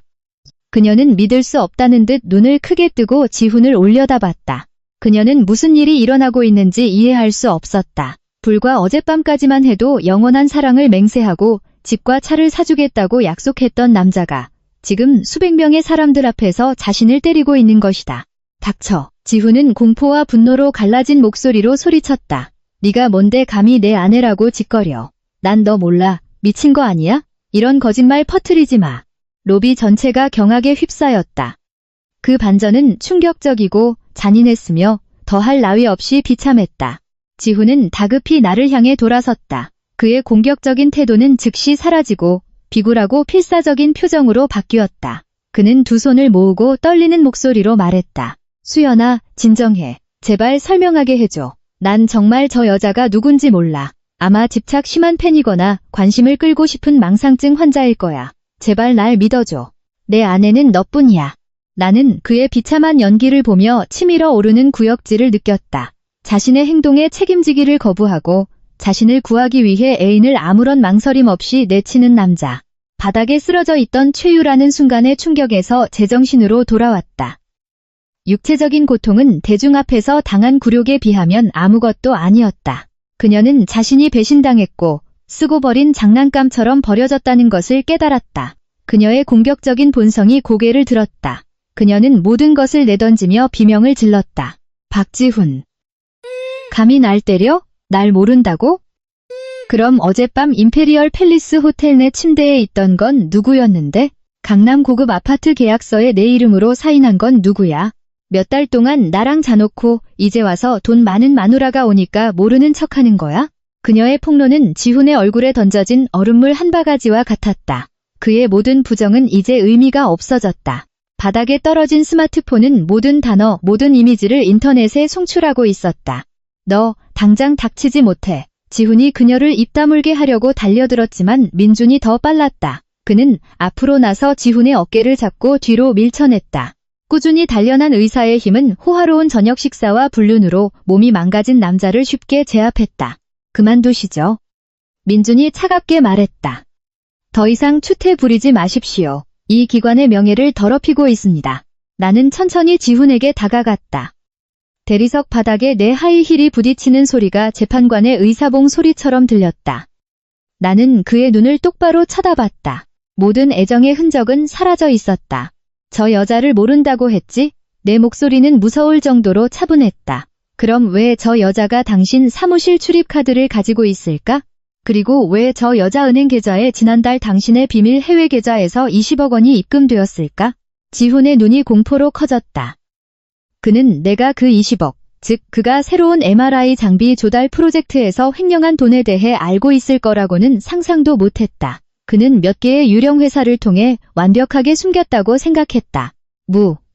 그녀는 믿을 수 없다는 듯 눈을 크게 뜨고 지훈을 올려다봤다. 그녀는 무슨 일이 일어나고 있는지 이해할 수 없었다. 불과 어젯밤까지만 해도 영원한 사랑을 맹세하고 집과 차를 사주겠다고 약속했던 남자가 지금 수백 명의 사람들 앞에서 자신을 때리고 있는 것이다. 닥쳐. 지훈은 공포와 분노로 갈라진 목소리로 소리쳤다. 네가 뭔데 감히 내 아내라고 짓거려. 난 너 몰라. 미친 거 아니야? 이런 거짓말 퍼뜨리지 마. 로비 전체가 경악에 휩싸였다. 그 반전은 충격적이고 잔인했으며 더할 나위 없이 비참했다. 지훈은 다급히 나를 향해 돌아섰다. 그의 공격적인 태도는 즉시 사라지고 비굴하고 필사적인 표정으로 바뀌었다. 그는 두 손을 모으고 떨리는 목소리로 말했다. 수연아, 진정해. 제발 설명하게 해줘. 난 정말 저 여자가 누군지 몰라. 아마 집착 심한 팬이거나 관심을 끌고 싶은 망상증 환자일 거야. 제발 날 믿어줘. 내 아내는 너뿐이야. 나는 그의 비참한 연기를 보며 치밀어 오르는 구역질을 느꼈다. 자신의 행동에 책임지기를 거부하고 자신을 구하기 위해 애인을 아무런 망설임 없이 내치는 남자. 바닥에 쓰러져 있던 최유라는 순간의 충격에서 제정신으로 돌아왔다. 육체적인 고통은 대중 앞에서 당한 굴욕에 비하면 아무것도 아니었다. 그녀는 자신이 배신당했고 쓰고 버린 장난감처럼 버려졌다는 것을 깨달았다. 그녀의 공격적인 본성이 고개를 들었다. 그녀는 모든 것을 내던지며 비명을 질렀다. 박지훈. 감히 날 때려? 날 모른다고? 그럼 어젯밤 임페리얼 팰리스 호텔 내 침대에 있던 건 누구였는데? 강남 고급 아파트 계약서에 내 이름으로 사인한 건 누구야? 몇 달 동안 나랑 자놓고 이제 와서 돈 많은 마누라가 오니까 모르는 척하는 거야? 그녀의 폭로는 지훈의 얼굴에 던져진 얼음물 한 바가지와 같았다. 그의 모든 부정은 이제 의미가 없어졌다. 바닥에 떨어진 스마트폰은 모든 단어, 모든 이미지를 인터넷에 송출하고 있었다. 너 당장 닥치지 못해. 지훈이 그녀를 입 다물게 하려고 달려들었지만 민준이 더 빨랐다. 그는 앞으로 나서 지훈의 어깨를 잡고 뒤로 밀쳐냈다. 꾸준히 단련한 의사의 힘은 호화로운 저녁 식사와 불륜으로 몸이 망가진 남자를 쉽게 제압했다. 그만두시죠. 민준이 차갑게 말했다. 더 이상 추태 부리지 마십시오. 이 기관의 명예를 더럽히고 있습니다. 나는 천천히 지훈에게 다가갔다. 대리석 바닥에 내 하이힐이 부딪히는 소리가 재판관의 의사봉 소리처럼 들렸다. 나는 그의 눈을 똑바로 쳐다봤다. 모든 애정의 흔적은 사라져 있었다. 저 여자를 모른다고 했지? 내 목소리는 무서울 정도로 차분했다. 그럼 왜 저 여자가 당신 사무실 출입카드를 가지고 있을까? 그리고 왜 저 여자 은행 계좌에 지난달 당신의 비밀 해외 계좌에서 20억 원이 입금되었을까? 지훈의 눈이 공포로 커졌다. 그는 내가 그 20억, 즉 그가 새로운 MRI 장비 조달 프로젝트에서 횡령한 돈에 대해 알고 있을 거라고는 상상도 못했다. 그는 몇 개의 유령 회사를 통해 완벽하게 숨겼다고 생각했다.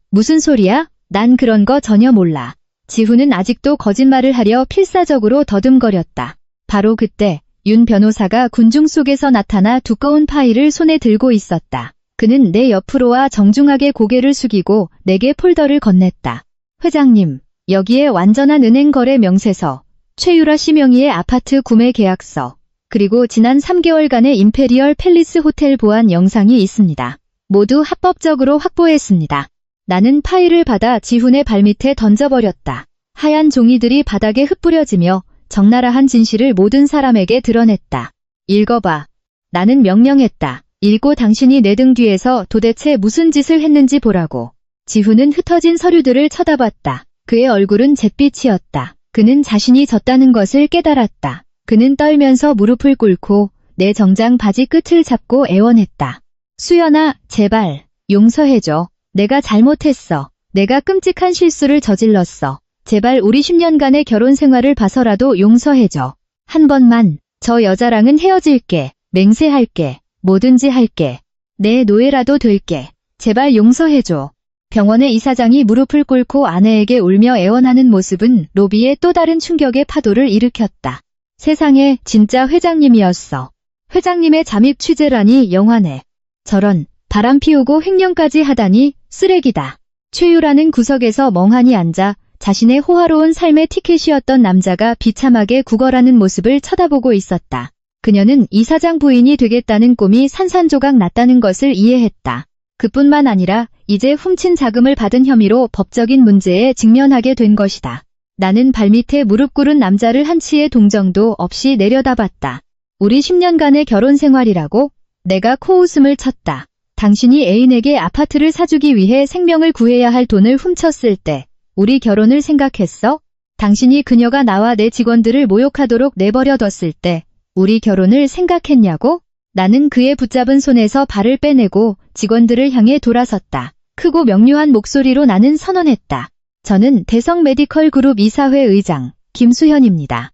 무슨 소리야? 난 그런 거 전혀 몰라. 지훈은 아직도 거짓말을 하려 필사적으로 더듬거렸다. 바로 그때 윤 변호사가 군중 속에서 나타나 두꺼운 파일을 손에 들고 있었다. 그는 내 옆으로 와 정중하게 고개를 숙이고 내게 폴더를 건넸다. 회장님, 여기에 완전한 은행 거래 명세서, 최유라 씨 명의의 아파트 구매 계약서, 그리고 지난 3개월간의 임페리얼 팰리스 호텔 보안 영상이 있습니다. 모두 합법적으로 확보했습니다. 나는 파일을 받아 지훈의 발밑에 던져버렸다. 하얀 종이들이 바닥에 흩뿌려지며 적나라한 진실을 모든 사람에게 드러냈다. 읽어봐. 나는 명령했다. 읽고 당신이 내 등 뒤에서 도대체 무슨 짓을 했는지 보라고. 지훈은 흩어진 서류들을 쳐다봤다. 그의 얼굴은 잿빛이었다. 그는 자신이 졌다는 것을 깨달았다. 그는 떨면서 무릎을 꿇고 내 정장 바지 끝을 잡고 애원했다. 수연아, 제발 용서해줘. 내가 잘못했어. 내가 끔찍한 실수를 저질렀어. 제발 우리 10년간의 결혼 생활을 봐서라도 용서해줘. 한 번만. 저 여자랑은 헤어질게. 맹세할게. 뭐든지 할게. 내 노예라도 될게. 제발 용서해줘. 병원의 이사장이 무릎을 꿇고 아내에게 울며 애원하는 모습은 로비에 또 다른 충격의 파도를 일으켰다. 세상에, 진짜 회장님이었어. 회장님의 잠입 취재라니 영화네. 저런, 바람 피우고 횡령까지 하다니 쓰레기다. 최유라는 구석에서 멍하니 앉아 자신의 호화로운 삶의 티켓이었던 남자가 비참하게 구걸하는 모습을 쳐다보고 있었다. 그녀는 이사장 부인이 되겠다는 꿈이 산산조각 났다는 것을 이해했다. 그뿐만 아니라 이제 훔친 자금을 받은 혐의로 법적인 문제에 직면하게 된 것이다. 나는 발밑에 무릎 꿇은 남자를 한치의 동정도 없이 내려다봤다. 우리 10년간의 결혼 생활이라고? 내가 코웃음을 쳤다. 당신이 애인에게 아파트를 사주기 위해 생명을 구해야 할 돈을 훔쳤을 때 우리 결혼을 생각했어? 당신이 그녀가 나와 내 직원들을 모욕하도록 내버려뒀을 때 우리 결혼을 생각했냐고? 나는 그의 붙잡은 손에서 발을 빼내고 직원들을 향해 돌아섰다. 크고 명료한 목소리로 나는 선언했다. 저는 대성 메디컬 그룹 이사회 의장 김수현입니다.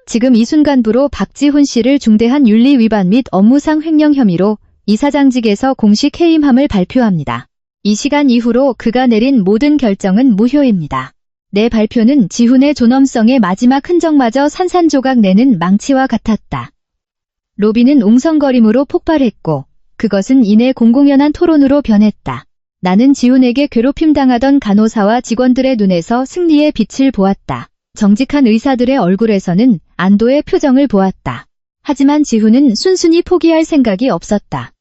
지금 이 순간부로 박지훈 씨를 중대한 윤리 위반 및 업무상 횡령 혐의로 이사장직에서 공식 해임함을 발표합니다. 이 시간 이후로 그가 내린 모든 결정은 무효입니다. 내 발표는 지훈의 존엄성의 마지막 흔적마저 산산조각 내는 망치와 같았다. 로비는 웅성거림으로 폭발했고 그것은 이내 공공연한 토론으로 변했다. 나는 지훈에게 괴롭힘 당하던 간호사와 직원들의 눈에서 승리의 빛을 보았다. 정직한 의사들의 얼굴에서는 안도의 표정을 보았다. 하지만 지훈은 순순히 포기할 생각이 없었다.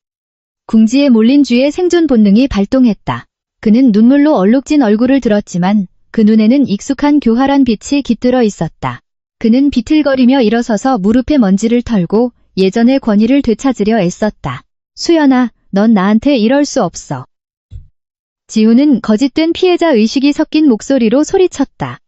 궁지에 몰린 쥐의 생존 본능이 발동했다. 그는 눈물로 얼룩진 얼굴을 들었지만 그 눈에는 익숙한 교활한 빛이 깃들어 있었다. 그는 비틀거리며 일어서서 무릎에 먼지를 털고 예전의 권위를 되찾으려 애썼다. 수연아, 넌 나한테 이럴 수 없어. 지훈은 거짓된 피해자 의식이 섞인 목소리로 소리쳤다.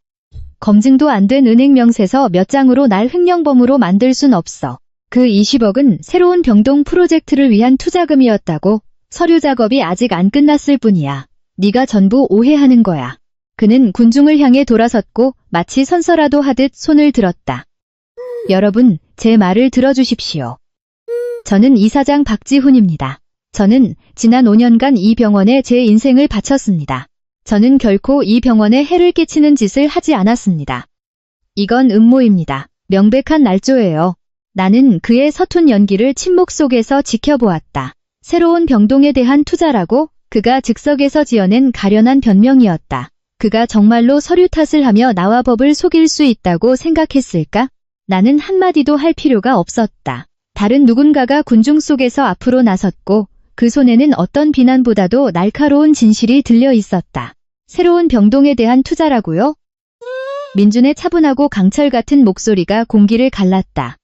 검증도 안 된 은행 명세서 몇 장으로 날 횡령범으로 만들 순 없어. 그 20억은 새로운 병동 프로젝트를 위한 투자금이었다고. 서류 작업이 아직 안 끝났을 뿐이야. 네가 전부 오해하는 거야. 그는 군중을 향해 돌아섰고 마치 선서라도 하듯 손을 들었다. 여러분, 제 말을 들어주십시오. 저는 이사장 박지훈입니다. 저는 지난 5년간 이 병원에 제 인생을 바쳤습니다. 저는 결코 이 병원에 해를 끼치는 짓을 하지 않았습니다. 이건 음모입니다. 명백한 날조예요. 나는 그의 서툰 연기를 침묵 속에서 지켜보았다. 새로운 병동에 대한 투자라고? 그가 즉석에서 지어낸 가련한 변명이었다. 그가 정말로 서류 탓을 하며 나와 법을 속일 수 있다고 생각했을까? 나는 한마디도 할 필요가 없었다. 다른 누군가가 군중 속에서 앞으로 나섰고 그 손에는 어떤 비난보다도 날카로운 진실이 들려 있었다. 새로운 병동에 대한 투자라고요? 민준의 차분하고 강철 같은 목소리가 공기를 갈랐다.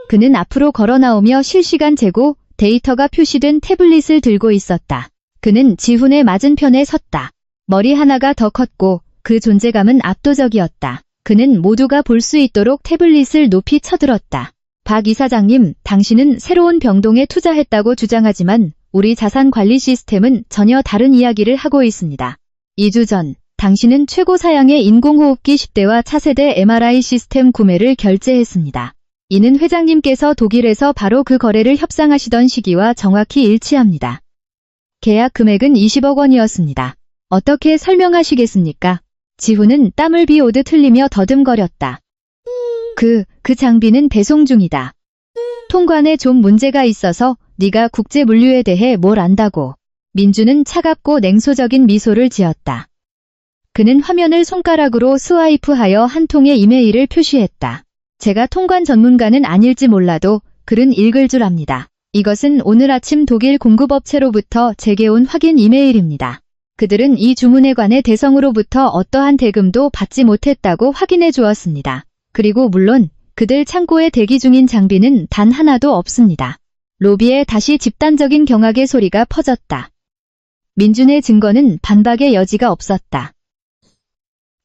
그는 앞으로 걸어 나오며 실시간 재고 데이터가 표시된 태블릿을 들고 있었다. 그는 지훈의 맞은편에 섰다. 머리 하나가 더 컸고 그 존재감은 압도적이었다. 그는 모두가 볼 수 있도록 태블릿을 높이 쳐들었다. 박 이사장님, 당신은 새로운 병동에 투자했다고 주장하지만 우리 자산 관리 시스템은 전혀 다른 이야기를 하고 있습니다. 2주 전, 당신은 최고 사양의 인공호흡기 10대와 차세대 MRI 시스템 구매를 결제했습니다. 이는 회장님께서 독일에서 바로 그 거래를 협상하시던 시기와 정확히 일치합니다. 계약 금액은 20억 원이었습니다. 어떻게 설명하시겠습니까? 지훈은 땀을 비오듯 흘리며 더듬거렸다. 그 장비는 배송 중이다. 통관에 좀 문제가 있어서 네가 국제 물류에 대해 뭘 안다고. 민주는 차갑고 냉소적인 미소를 지었다. 그는 화면을 손가락으로 스와이프하여 한 통의 이메일을 표시했다. 제가 통관 전문가는 아닐지 몰라도 글은 읽을 줄 압니다. 이것은 오늘 아침 독일 공급업체로부터 제게 온 확인 이메일입니다. 그들은 이 주문에 관해 대성으로부터 어떠한 대금도 받지 못했다고 확인해 주었습니다. 그리고 물론 그들 창고에 대기 중인 장비는 단 하나도 없습니다. 로비에 다시 집단적인 경악의 소리가 퍼졌다. 민준의 증거는 반박의 여지가 없었다.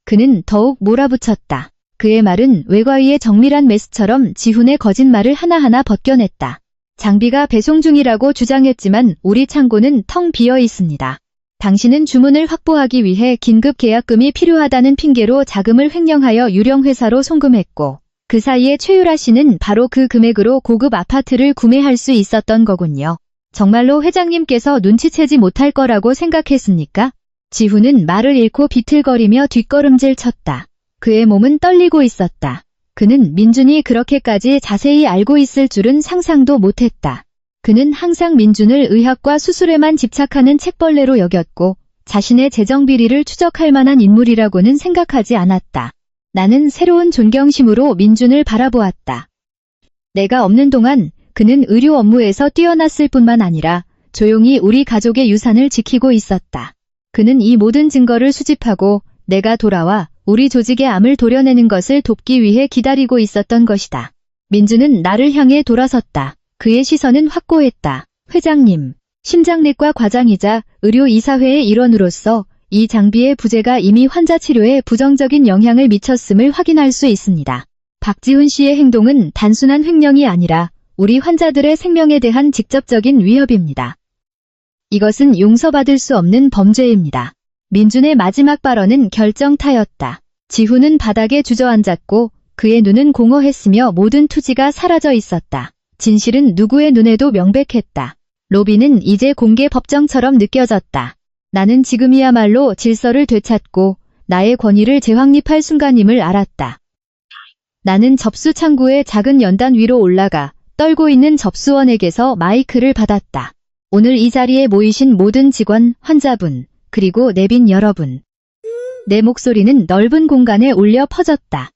그는 더욱 몰아붙였다. 그의 말은 외과위의 정밀한 메스처럼 지훈의 거짓말을 하나하나 벗겨냈다. 장비가 배송 중이라고 주장했지만 우리 창고는 텅 비어 있습니다. 당신은 주문을 확보하기 위해 긴급 계약금이 필요하다는 핑계로 자금을 횡령하여 유령 회사로 송금했고 그 사이에 최유라 씨는 바로 그 금액으로 고급 아파트를 구매할 수 있었던 거군요. 정말로 회장님께서 눈치채지 못할 거라고 생각했습니까? 지훈은 말을 잃고 비틀거리며 뒷걸음질 쳤다. 그의 몸은 떨리고 있었다. 그는 민준이 그렇게까지 자세히 알고 있을 줄은 상상도 못했다. 그는 항상 민준을 의학과 수술에만 집착하는 책벌레로 여겼고 자신의 재정비리를 추적할 만한 인물이라고는 생각하지 않았다. 나는 새로운 존경심으로 민준을 바라보았다. 내가 없는 동안 그는 의료 업무에서 뛰어났을 뿐만 아니라 조용히 우리 가족의 유산을 지키고 있었다. 그는 이 모든 증거를 수집하고 내가 돌아와 우리 조직의 암을 도려내는 것을 돕기 위해 기다리고 있었던 것이다. 민준은 나를 향해 돌아섰다. 그의 시선은 확고했다. 회장님, 심장내과 과장이자 의료이사회의 일원으로서 이 장비의 부재가 이미 환자 치료에 부정적인 영향을 미쳤음을 확인할 수 있습니다. 박지훈 씨의 행동은 단순한 횡령이 아니라 우리 환자들의 생명에 대한 직접적인 위협입니다. 이것은 용서받을 수 없는 범죄입니다. 민준의 마지막 발언은 결정타였다. 지훈은 바닥에 주저앉았고 그의 눈은 공허했으며 모든 투지가 사라져 있었다. 진실은 누구의 눈에도 명백했다. 로비는 이제 공개 법정처럼 느껴졌다. 나는 지금이야말로 질서를 되찾고 나의 권위를 재확립할 순간임을 알았다. 나는 접수 창구의 작은 연단 위로 올라가 떨고 있는 접수원에게서 마이크를 받았다. 오늘 이 자리에 모이신 모든 직원, 환자분, 그리고 내빈 여러분. 내 목소리는 넓은 공간에 울려 퍼졌다.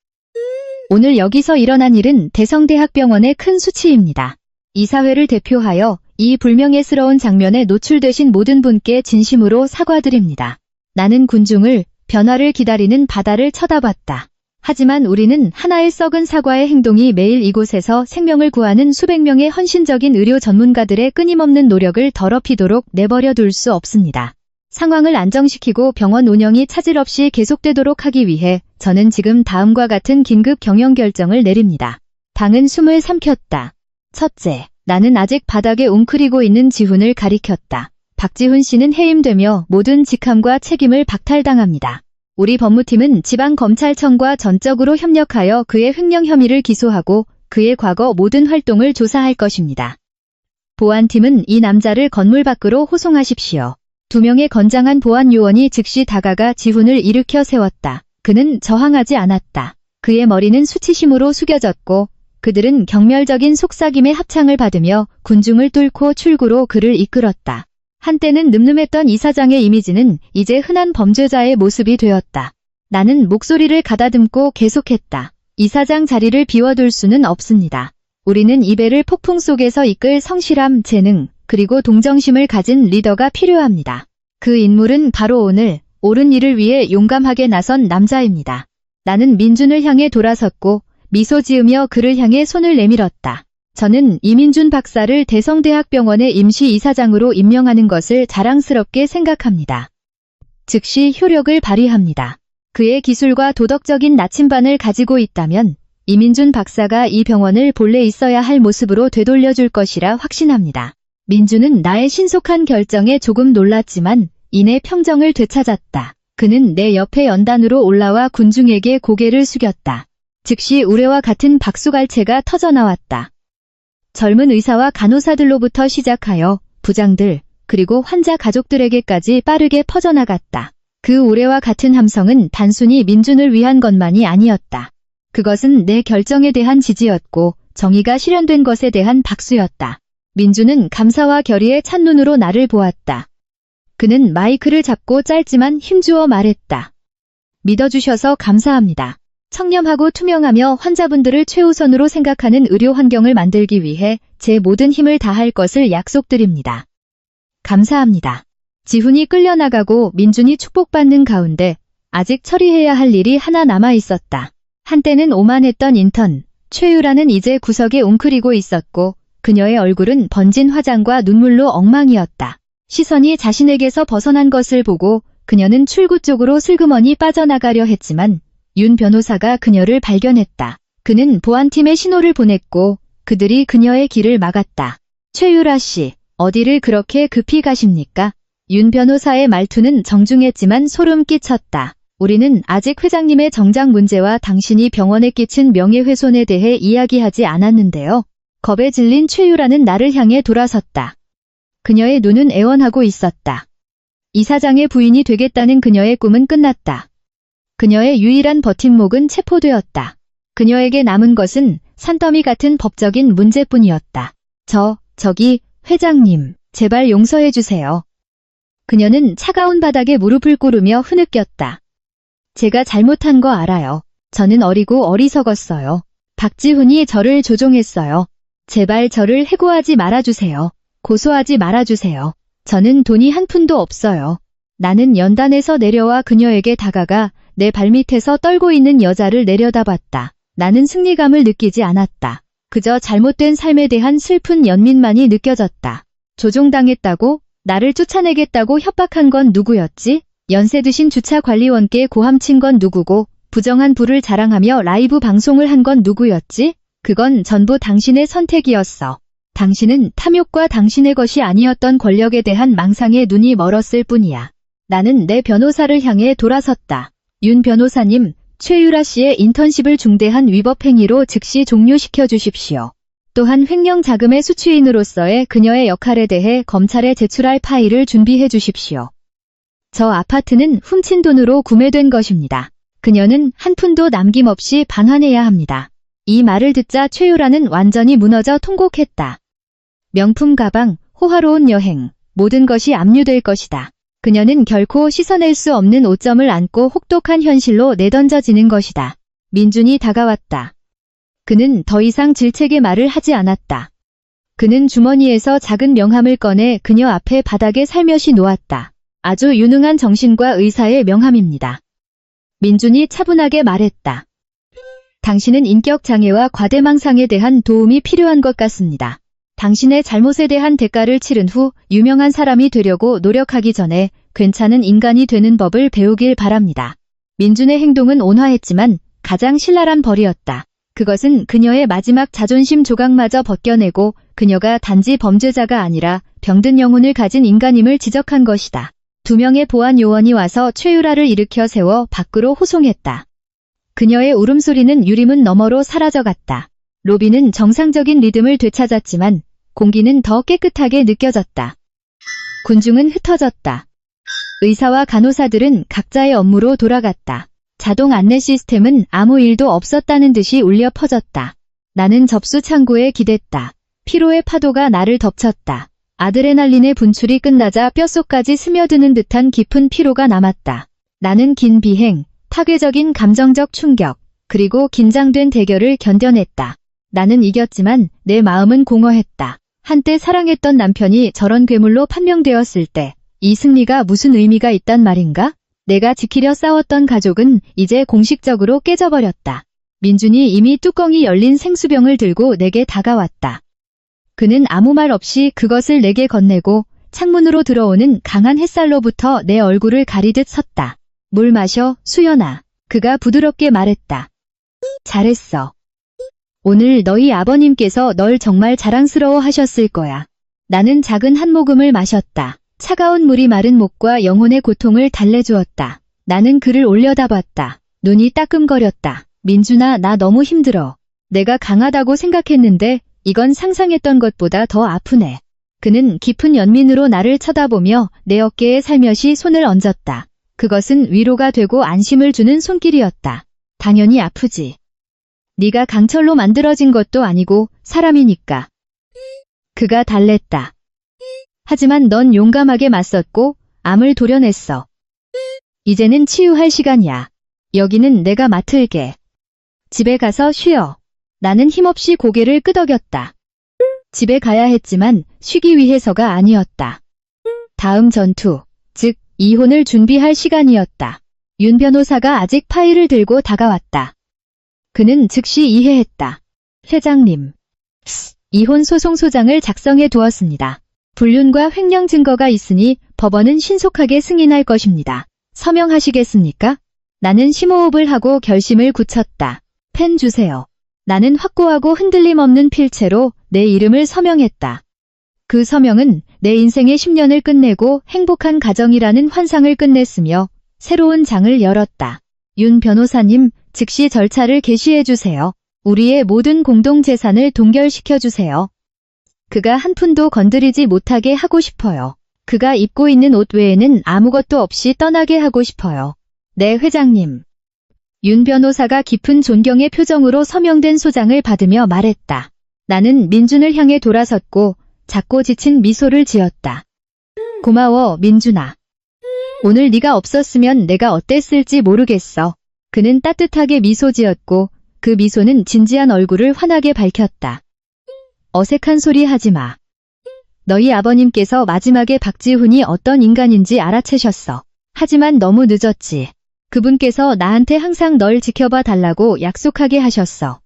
오늘 여기서 일어난 일은 대성대학병원의 큰 수치입니다. 이 사회를 대표하여 이 불명예스러운 장면에 노출되신 모든 분께 진심으로 사과드립니다. 나는 군중을, 변화를 기다리는 바다를 쳐다봤다. 하지만 우리는 하나의 썩은 사과의 행동이 매일 이곳에서 생명을 구하는 수백 명의 헌신적인 의료 전문가들의 끊임없는 노력을 더럽히도록 내버려 둘 수 없습니다. 상황을 안정시키고 병원 운영이 차질 없이 계속되도록 하기 위해 저는 지금 다음과 같은 긴급 경영 결정을 내립니다. 당은 숨을 삼켰다. 첫째, 나는 아직 바닥에 웅크리고 있는 지훈을 가리켰다. 박지훈 씨는 해임되며 모든 직함과 책임을 박탈당합니다. 우리 법무팀은 지방검찰청과 전적으로 협력하여 그의 횡령 혐의를 기소하고 그의 과거 모든 활동을 조사할 것입니다. 보안팀은 이 남자를 건물 밖으로 호송하십시오. 2명의 건장한 보안 요원이 즉시 다가가 지훈을 일으켜 세웠다. 그는 저항하지 않았다. 그의 머리는 수치심으로 숙여졌고 그들은 경멸적인 속삭임의 합창을 받으며 군중을 뚫고 출구로 그를 이끌었다. 한때는 늠름했던 이사장의 이미지는 이제 흔한 범죄자의 모습이 되었다. 나는 목소리를 가다듬고 계속했다. 이사장 자리를 비워둘 수는 없습니다. 우리는 이 배를 폭풍 속에서 이끌 성실함, 재능, 그리고 동정심을 가진 리더가 필요합니다. 그 인물은 바로 오늘 옳은 일을 위해 용감하게 나선 남자입니다. 나는 민준을 향해 돌아섰고 미소 지으며 그를 향해 손을 내밀었다. 저는 이민준 박사를 대성대학병원의 임시이사장으로 임명하는 것을 자랑스럽게 생각합니다. 즉시 효력을 발휘합니다. 그의 기술과 도덕적인 나침반을 가지고 있다면 이민준 박사가 이 병원을 본래 있어야 할 모습으로 되돌려줄 것이라 확신합니다. 민준은 나의 신속한 결정에 조금 놀랐지만 이내 평정을 되찾았다. 그는 내 옆에 연단으로 올라와 군중에게 고개를 숙였다. 즉시 우레와 같은 박수갈채가 터져나왔다. 젊은 의사와 간호사들로부터 시작하여 부장들, 그리고 환자 가족들에게까지 빠르게 퍼져나갔다. 그 우레와 같은 함성은 단순히 민준을 위한 것만이 아니었다. 그것은 내 결정에 대한 지지였고 정의가 실현된 것에 대한 박수였다. 민준은 감사와 결의의 찬눈으로 나를 보았다. 그는 마이크를 잡고 짧지만 힘주어 말했다. 믿어주셔서 감사합니다. 청렴하고 투명하며 환자분들을 최우선으로 생각하는 의료 환경을 만들기 위해 제 모든 힘을 다할 것을 약속드립니다. 감사합니다. 지훈이 끌려나가고 민준이 축복받는 가운데 아직 처리해야 할 일이 하나 남아 있었다. 한때는 오만했던 인턴, 최유라는 이제 구석에 웅크리고 있었고 그녀의 얼굴은 번진 화장과 눈물로 엉망이었다. 시선이 자신에게서 벗어난 것을 보고 그녀는 출구 쪽으로 슬그머니 빠져나가려 했지만 윤 변호사가 그녀를 발견했다. 그는 보안팀에 신호를 보냈고 그들이 그녀의 길을 막았다. 최유라 씨, 어디를 그렇게 급히 가십니까? 윤 변호사의 말투는 정중했지만 소름 끼쳤다. 우리는 아직 회장님의 정장 문제와 당신이 병원에 끼친 명예훼손에 대해 이야기하지 않았는데요. 겁에 질린 최유라는 나를 향해 돌아섰다. 그녀의 눈은 애원하고 있었다. 이사장의 부인이 되겠다는 그녀의 꿈은 끝났다. 그녀의 유일한 버팀목은 체포되었다. 그녀에게 남은 것은 산더미 같은 법적인 문제뿐이었다. 저기, 회장님, 제발 용서해주세요. 그녀는 차가운 바닥에 무릎을 꿇으며 흐느꼈다. 제가 잘못한 거 알아요. 저는 어리고 어리석었어요. 박지훈이 저를 조종했어요. 제발 저를 해고하지 말아주세요. 고소하지 말아주세요. 저는 돈이 한 푼도 없어요. 나는 연단에서 내려와 그녀에게 다가가 내 발밑에서 떨고 있는 여자를 내려다봤다. 나는 승리감을 느끼지 않았다. 그저 잘못된 삶에 대한 슬픈 연민만이 느껴졌다. 조종당했다고? 나를 쫓아내겠다고 협박한 건 누구였지? 연세 드신 주차관리원께 고함친 건 누구고 부정한 부를 자랑하며 라이브 방송을 한 건 누구였지? 그건 전부 당신의 선택이었어. 당신은 탐욕과 당신의 것이 아니었던 권력에 대한 망상에 눈이 멀었을 뿐이야. 나는 내 변호사를 향해 돌아섰다. 윤 변호사님, 최유라 씨의 인턴십을 중대한 위법 행위로 즉시 종료시켜 주십시오. 또한 횡령 자금의 수취인으로서의 그녀의 역할에 대해 검찰에 제출할 파일을 준비해 주십시오. 저 아파트는 훔친 돈으로 구매된 것입니다. 그녀는 한 푼도 남김없이 반환해야 합니다. 이 말을 듣자 최유라는 완전히 무너져 통곡했다. 명품 가방, 호화로운 여행, 모든 것이 압류될 것이다. 그녀는 결코 씻어낼 수 없는 오점을 안고 혹독한 현실로 내던져지는 것이다. 민준이 다가왔다. 그는 더 이상 질책의 말을 하지 않았다. 그는 주머니에서 작은 명함을 꺼내 그녀 앞에 바닥에 살며시 놓았다. 아주 유능한 정신과 의사의 명함입니다. 민준이 차분하게 말했다. 당신은 인격장애와 과대망상에 대한 도움이 필요한 것 같습니다. 당신의 잘못에 대한 대가를 치른 후 유명한 사람이 되려고 노력하기 전에 괜찮은 인간이 되는 법을 배우길 바랍니다. 민준의 행동은 온화했지만 가장 신랄한 벌이었다. 그것은 그녀의 마지막 자존심 조각마저 벗겨내고 그녀가 단지 범죄자가 아니라 병든 영혼을 가진 인간임을 지적한 것이다. 2명의 보안 요원이 와서 최유라를 일으켜 세워 밖으로 호송했다. 그녀의 울음소리는 유리문 너머로 사라져갔다. 로비는 정상적인 리듬을 되찾았지만 공기는 더 깨끗하게 느껴졌다. 군중은 흩어졌다. 의사와 간호사들은 각자의 업무로 돌아갔다. 자동 안내 시스템은 아무 일도 없었다는 듯이 울려 퍼졌다. 나는 접수 창구에 기댔다. 피로의 파도가 나를 덮쳤다. 아드레날린의 분출이 끝나자 뼛속까지 스며드는 듯한 깊은 피로가 남았다. 나는 긴 비행, 파괴적인 감정적 충격, 그리고 긴장된 대결을 견뎌냈다. 나는 이겼지만 내 마음은 공허했다. 한때 사랑했던 남편이 저런 괴물로 판명되었을 때 이 승리가 무슨 의미가 있단 말인가? 내가 지키려 싸웠던 가족은 이제 공식적으로 깨져버렸다. 민준이 이미 뚜껑이 열린 생수병을 들고 내게 다가왔다. 그는 아무 말 없이 그것을 내게 건네고 창문으로 들어오는 강한 햇살로부터 내 얼굴을 가리듯 섰다. 물 마셔, 수연아. 그가 부드럽게 말했다. 잘했어. 오늘 너희 아버님께서 널 정말 자랑스러워 하셨을 거야. 나는 작은 한 모금을 마셨다. 차가운 물이 마른 목과 영혼의 고통을 달래주었다. 나는 그를 올려다봤다. 눈이 따끔거렸다. 민준아, 나 너무 힘들어. 내가 강하다고 생각했는데 이건 상상했던 것보다 더 아프네. 그는 깊은 연민으로 나를 쳐다보며 내 어깨에 살며시 손을 얹었다. 그것은 위로가 되고 안심을 주는 손길이었다. 당연히 아프지. 네가 강철로 만들어진 것도 아니고 사람이니까. 그가 달랬다. 하지만 넌 용감하게 맞섰고 암을 도려냈어. 이제는 치유할 시간이야. 여기는 내가 맡을게. 집에 가서 쉬어. 나는 힘없이 고개를 끄덕였다. 집에 가야 했지만 쉬기 위해서가 아니었다. 다음 전투, 즉 이혼을 준비할 시간이었다. 윤 변호사가 아직 파일을 들고 다가왔다. 그는 즉시 이해했다. 회장님, 이혼 소송소장을 작성해 두었습니다. 불륜과 횡령 증거가 있으니 법원은 신속하게 승인할 것입니다. 서명하시겠습니까? 나는 심호흡을 하고 결심을 굳혔다. 펜 주세요. 나는 확고하고 흔들림 없는 필체로 내 이름을 서명했다. 그 서명은 내 인생의 10년을 끝내고 행복한 가정이라는 환상을 끝냈으며 새로운 장을 열었다. 윤 변호사님, 즉시 절차를 개시해 주세요. 우리의 모든 공동재산을 동결시켜 주세요. 그가 한 푼도 건드리지 못하게 하고 싶어요. 그가 입고 있는 옷 외에는 아무것도 없이 떠나게 하고 싶어요. 네, 회장님. 윤 변호사가 깊은 존경의 표정으로 서명된 소장을 받으며 말했다. 나는 민준을 향해 돌아섰고 작고 지친 미소를 지었다. 고마워, 민준아. 오늘 네가 없었으면 내가 어땠을지 모르겠어. 그는 따뜻하게 미소 지었고 그 미소는 진지한 얼굴을 환하게 밝혔다. 어색한 소리 하지 마. 너희 아버님께서 마지막에 박지훈이 어떤 인간인지 알아채셨어. 하지만 너무 늦었지. 그분께서 나한테 항상 널 지켜봐 달라고 약속하게 하셨어.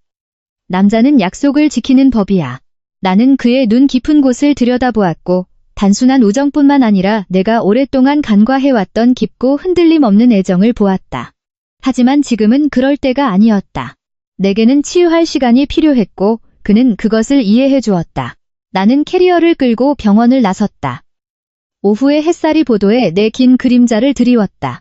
남자는 약속을 지키는 법이야. 나는 그의 눈 깊은 곳을 들여다보았고 단순한 우정뿐만 아니라 내가 오랫동안 간과해왔던 깊고 흔들림 없는 애정을 보았다. 하지만 지금은 그럴 때가 아니었다. 내게는 치유할 시간이 필요했고 그는 그것을 이해해 주었다. 나는 캐리어를 끌고 병원을 나섰다. 오후의 햇살이 보도에 내 긴 그림자를 드리웠다.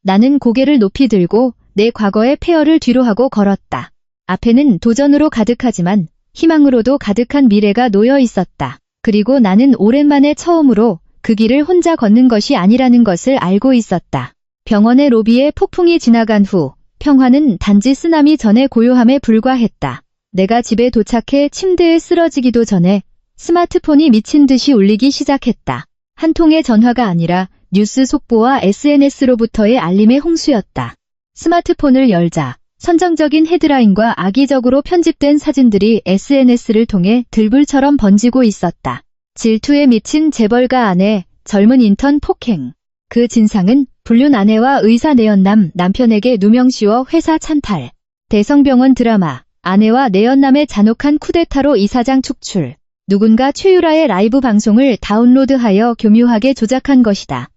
나는 고개를 높이 들고 내 과거의 폐허를 뒤로하고 걸었다. 앞에는 도전으로 가득하지만 희망으로도 가득한 미래가 놓여 있었다. 그리고 나는 오랜만에 처음으로 그 길을 혼자 걷는 것이 아니라는 것을 알고 있었다. 병원의 로비에 폭풍이 지나간 후 평화는 단지 쓰나미 전의 고요함에 불과했다. 내가 집에 도착해 침대에 쓰러지기도 전에 스마트폰이 미친 듯이 울리기 시작했다. 한 통의 전화가 아니라 뉴스 속보와 SNS로부터의 알림의 홍수였다. 스마트폰을 열자 선정적인 헤드라인과 악의적으로 편집된 사진들이 SNS를 통해 들불처럼 번지고 있었다. 질투에 미친 재벌가 아내, 젊은 인턴 폭행. 그 진상은 불륜 아내와 의사 내연남 남편에게 누명 씌워 회사 찬탈. 대성병원 드라마, 아내와 내연남의 잔혹한 쿠데타로 이사장 축출. 누군가 최유라의 라이브 방송을 다운로드하여 교묘하게 조작한 것이다.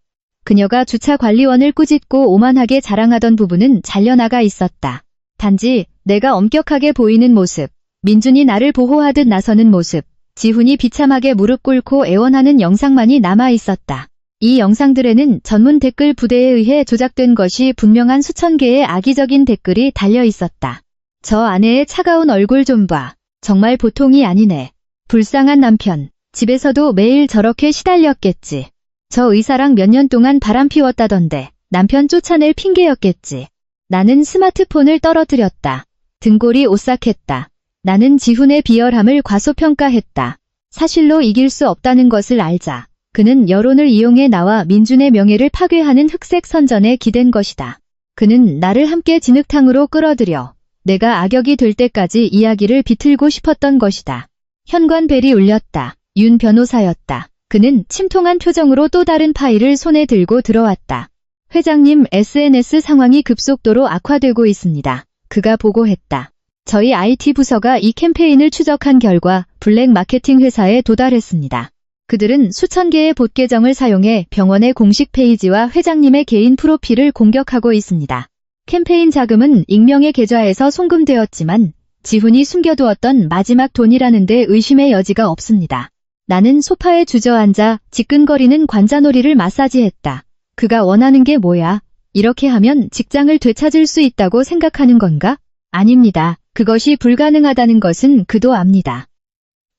그녀가 주차관리원을 꾸짖고 오만하게 자랑하던 부분은 잘려나가 있었다. 단지 내가 엄격하게 보이는 모습, 민준이 나를 보호하듯 나서는 모습, 지훈이 비참하게 무릎 꿇고 애원하는 영상만이 남아 있었다. 이 영상들에는 전문 댓글 부대에 의해 조작된 것이 분명한 수천 개의 악의적인 댓글이 달려 있었다. 저 아내의 차가운 얼굴 좀 봐. 정말 보통이 아니네. 불쌍한 남편. 집에서도 매일 저렇게 시달렸겠지. 저 의사랑 몇 년 동안 바람 피웠다던데 남편 쫓아낼 핑계였겠지. 나는 스마트폰을 떨어뜨렸다. 등골이 오싹했다. 나는 지훈의 비열함을 과소평가했다. 사실로 이길 수 없다는 것을 알자. 그는 여론을 이용해 나와 민준의 명예를 파괴하는 흑색 선전에 기댄 것이다. 그는 나를 함께 진흙탕으로 끌어들여 내가 악역이 될 때까지 이야기를 비틀고 싶었던 것이다. 현관벨이 울렸다. 윤 변호사였다. 그는 침통한 표정으로 또 다른 파일을 손에 들고 들어왔다. 회장님, SNS 상황이 급속도로 악화되고 있습니다. 그가 보고했다. 저희 IT 부서가 이 캠페인을 추적한 결과 블랙 마케팅 회사에 도달했습니다. 그들은 수천 개의 봇 계정을 사용해 병원의 공식 페이지와 회장님의 개인 프로필을 공격하고 있습니다. 캠페인 자금은 익명의 계좌에서 송금되었지만 지훈이 숨겨두었던 마지막 돈이라는 데 의심의 여지가 없습니다. 나는 소파에 주저앉아 지끈거리는 관자놀이를 마사지했다. 그가 원하는 게 뭐야? 이렇게 하면 직장을 되찾을 수 있다고 생각하는 건가? 아닙니다. 그것이 불가능하다는 것은 그도 압니다.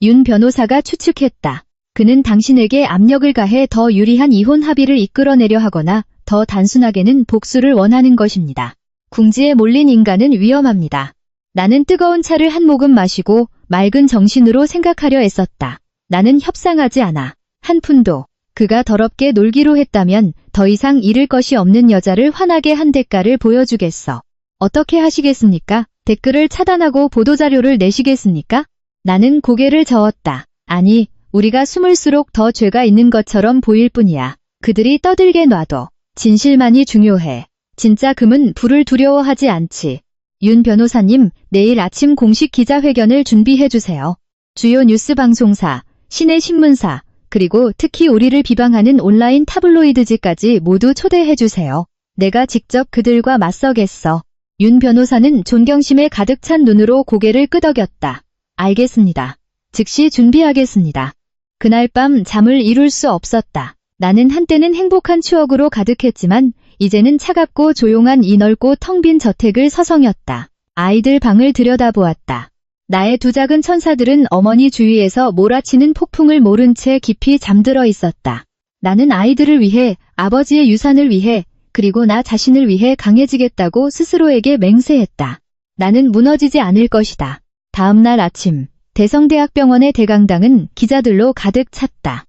윤 변호사가 추측했다. 그는 당신에게 압력을 가해 더 유리한 이혼 합의를 이끌어내려 하거나 더 단순하게는 복수를 원하는 것입니다. 궁지에 몰린 인간은 위험합니다. 나는 뜨거운 차를 한 모금 마시고 맑은 정신으로 생각하려 애썼다. 나는 협상하지 않아. 한 푼도. 그가 더럽게 놀기로 했다면 더 이상 잃을 것이 없는 여자를 화나게 한 대가를 보여주겠어. 어떻게 하시겠습니까? 댓글을 차단하고 보도자료를 내시겠습니까? 나는 고개를 저었다. 아니, 우리가 숨을수록 더 죄가 있는 것처럼 보일 뿐이야. 그들이 떠들게 놔둬. 진실만이 중요해. 진짜 금은 불을 두려워하지 않지. 윤 변호사님, 내일 아침 공식 기자회견을 준비해주세요. 주요 뉴스 방송사, 시내 신문사, 그리고 특히 우리를 비방하는 온라인 타블로이드지까지 모두 초대해주세요. 내가 직접 그들과 맞서겠어. 윤 변호사는 존경심에 가득 찬 눈으로 고개를 끄덕였다. 알겠습니다. 즉시 준비하겠습니다. 그날 밤 잠을 이룰 수 없었다. 나는 한때는 행복한 추억으로 가득했지만 이제는 차갑고 조용한 이 넓고 텅 빈 저택을 서성였다. 아이들 방을 들여다보았다. 나의 두 작은 천사들은 어머니 주위에서 몰아치는 폭풍을 모른 채 깊이 잠들어 있었다. 나는 아이들을 위해, 아버지의 유산을 위해, 그리고 나 자신을 위해 강해지겠다고 스스로에게 맹세했다. 나는 무너지지 않을 것이다. 다음 날 아침, 대성대학병원의 대강당은 기자들로 가득 찼다.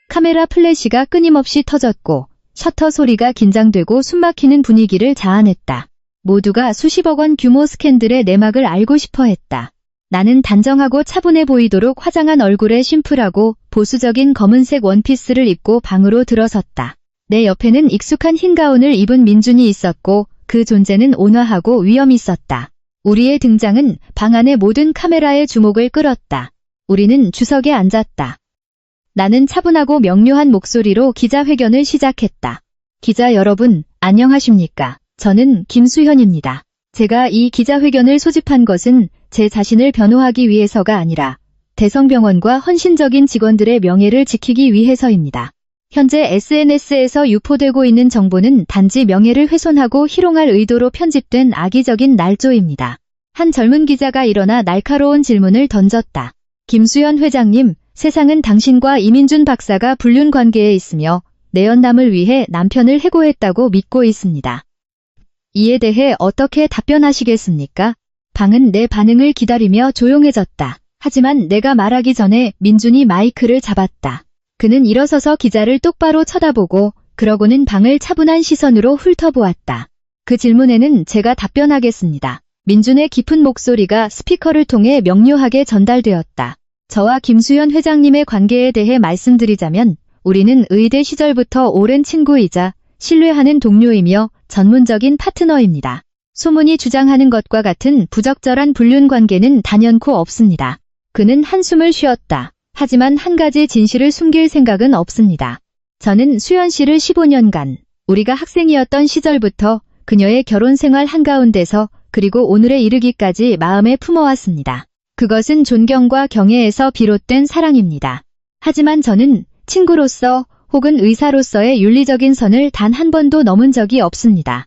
카메라 플래시가 끊임없이 터졌고 셔터 소리가 긴장되고 숨막히는 분위기를 자아냈다. 모두가 수십억 원 규모 스캔들의 내막을 알고 싶어 했다. 나는 단정하고 차분해 보이도록 화장한 얼굴에 심플하고 보수적인 검은색 원피스를 입고 방으로 들어섰다. 내 옆에는 익숙한 흰 가운을 입은 민준이 있었고 그 존재는 온화하고 위엄 있었다. 우리의 등장은 방 안의 모든 카메라의 주목을 끌었다. 우리는 주석에 앉았다. 나는 차분하고 명료한 목소리로 기자회견을 시작했다. 기자 여러분, 안녕하십니까? 저는 김수현입니다. 제가 이 기자회견을 소집한 것은 제 자신을 변호하기 위해서가 아니라 대성병원과 헌신적인 직원들의 명예를 지키기 위해서입니다. 현재 SNS에서 유포되고 있는 정보는 단지 명예를 훼손하고 희롱할 의도로 편집된 악의적인 날조입니다. 한 젊은 기자가 일어나 날카로운 질문을 던졌다. 김수현 회장님, 세상은 당신과 이민준 박사가 불륜 관계에 있으며 내연남을 위해 남편을 해고했다고 믿고 있습니다. 이에 대해 어떻게 답변하시겠습니까? 방은 내 반응을 기다리며 조용해졌다. 하지만 내가 말하기 전에 민준이 마이크를 잡았다. 그는 일어서서 기자를 똑바로 쳐다보고 그러고는 방을 차분한 시선으로 훑어보았다. 그 질문에는 제가 답변하겠습니다. 민준의 깊은 목소리가 스피커를 통해 명료하게 전달되었다. 저와 김수현 회장님의 관계에 대해 말씀드리자면 우리는 의대 시절부터 오랜 친구이자 신뢰하는 동료이며 전문적인 파트너입니다. 소문이 주장하는 것과 같은 부적절한 불륜 관계는 단연코 없습니다. 그는 한숨을 쉬었다. 하지만 한 가지 진실을 숨길 생각은 없습니다. 저는 수연 씨를 15년간 우리가 학생이었던 시절부터 그녀의 결혼 생활 한가운데서 그리고 오늘에 이르기까지 마음에 품어왔습니다. 그것은 존경과 경애에서 비롯된 사랑입니다. 하지만 저는 친구로서 혹은 의사로서의 윤리적인 선을 단 한 번도 넘은 적이 없습니다.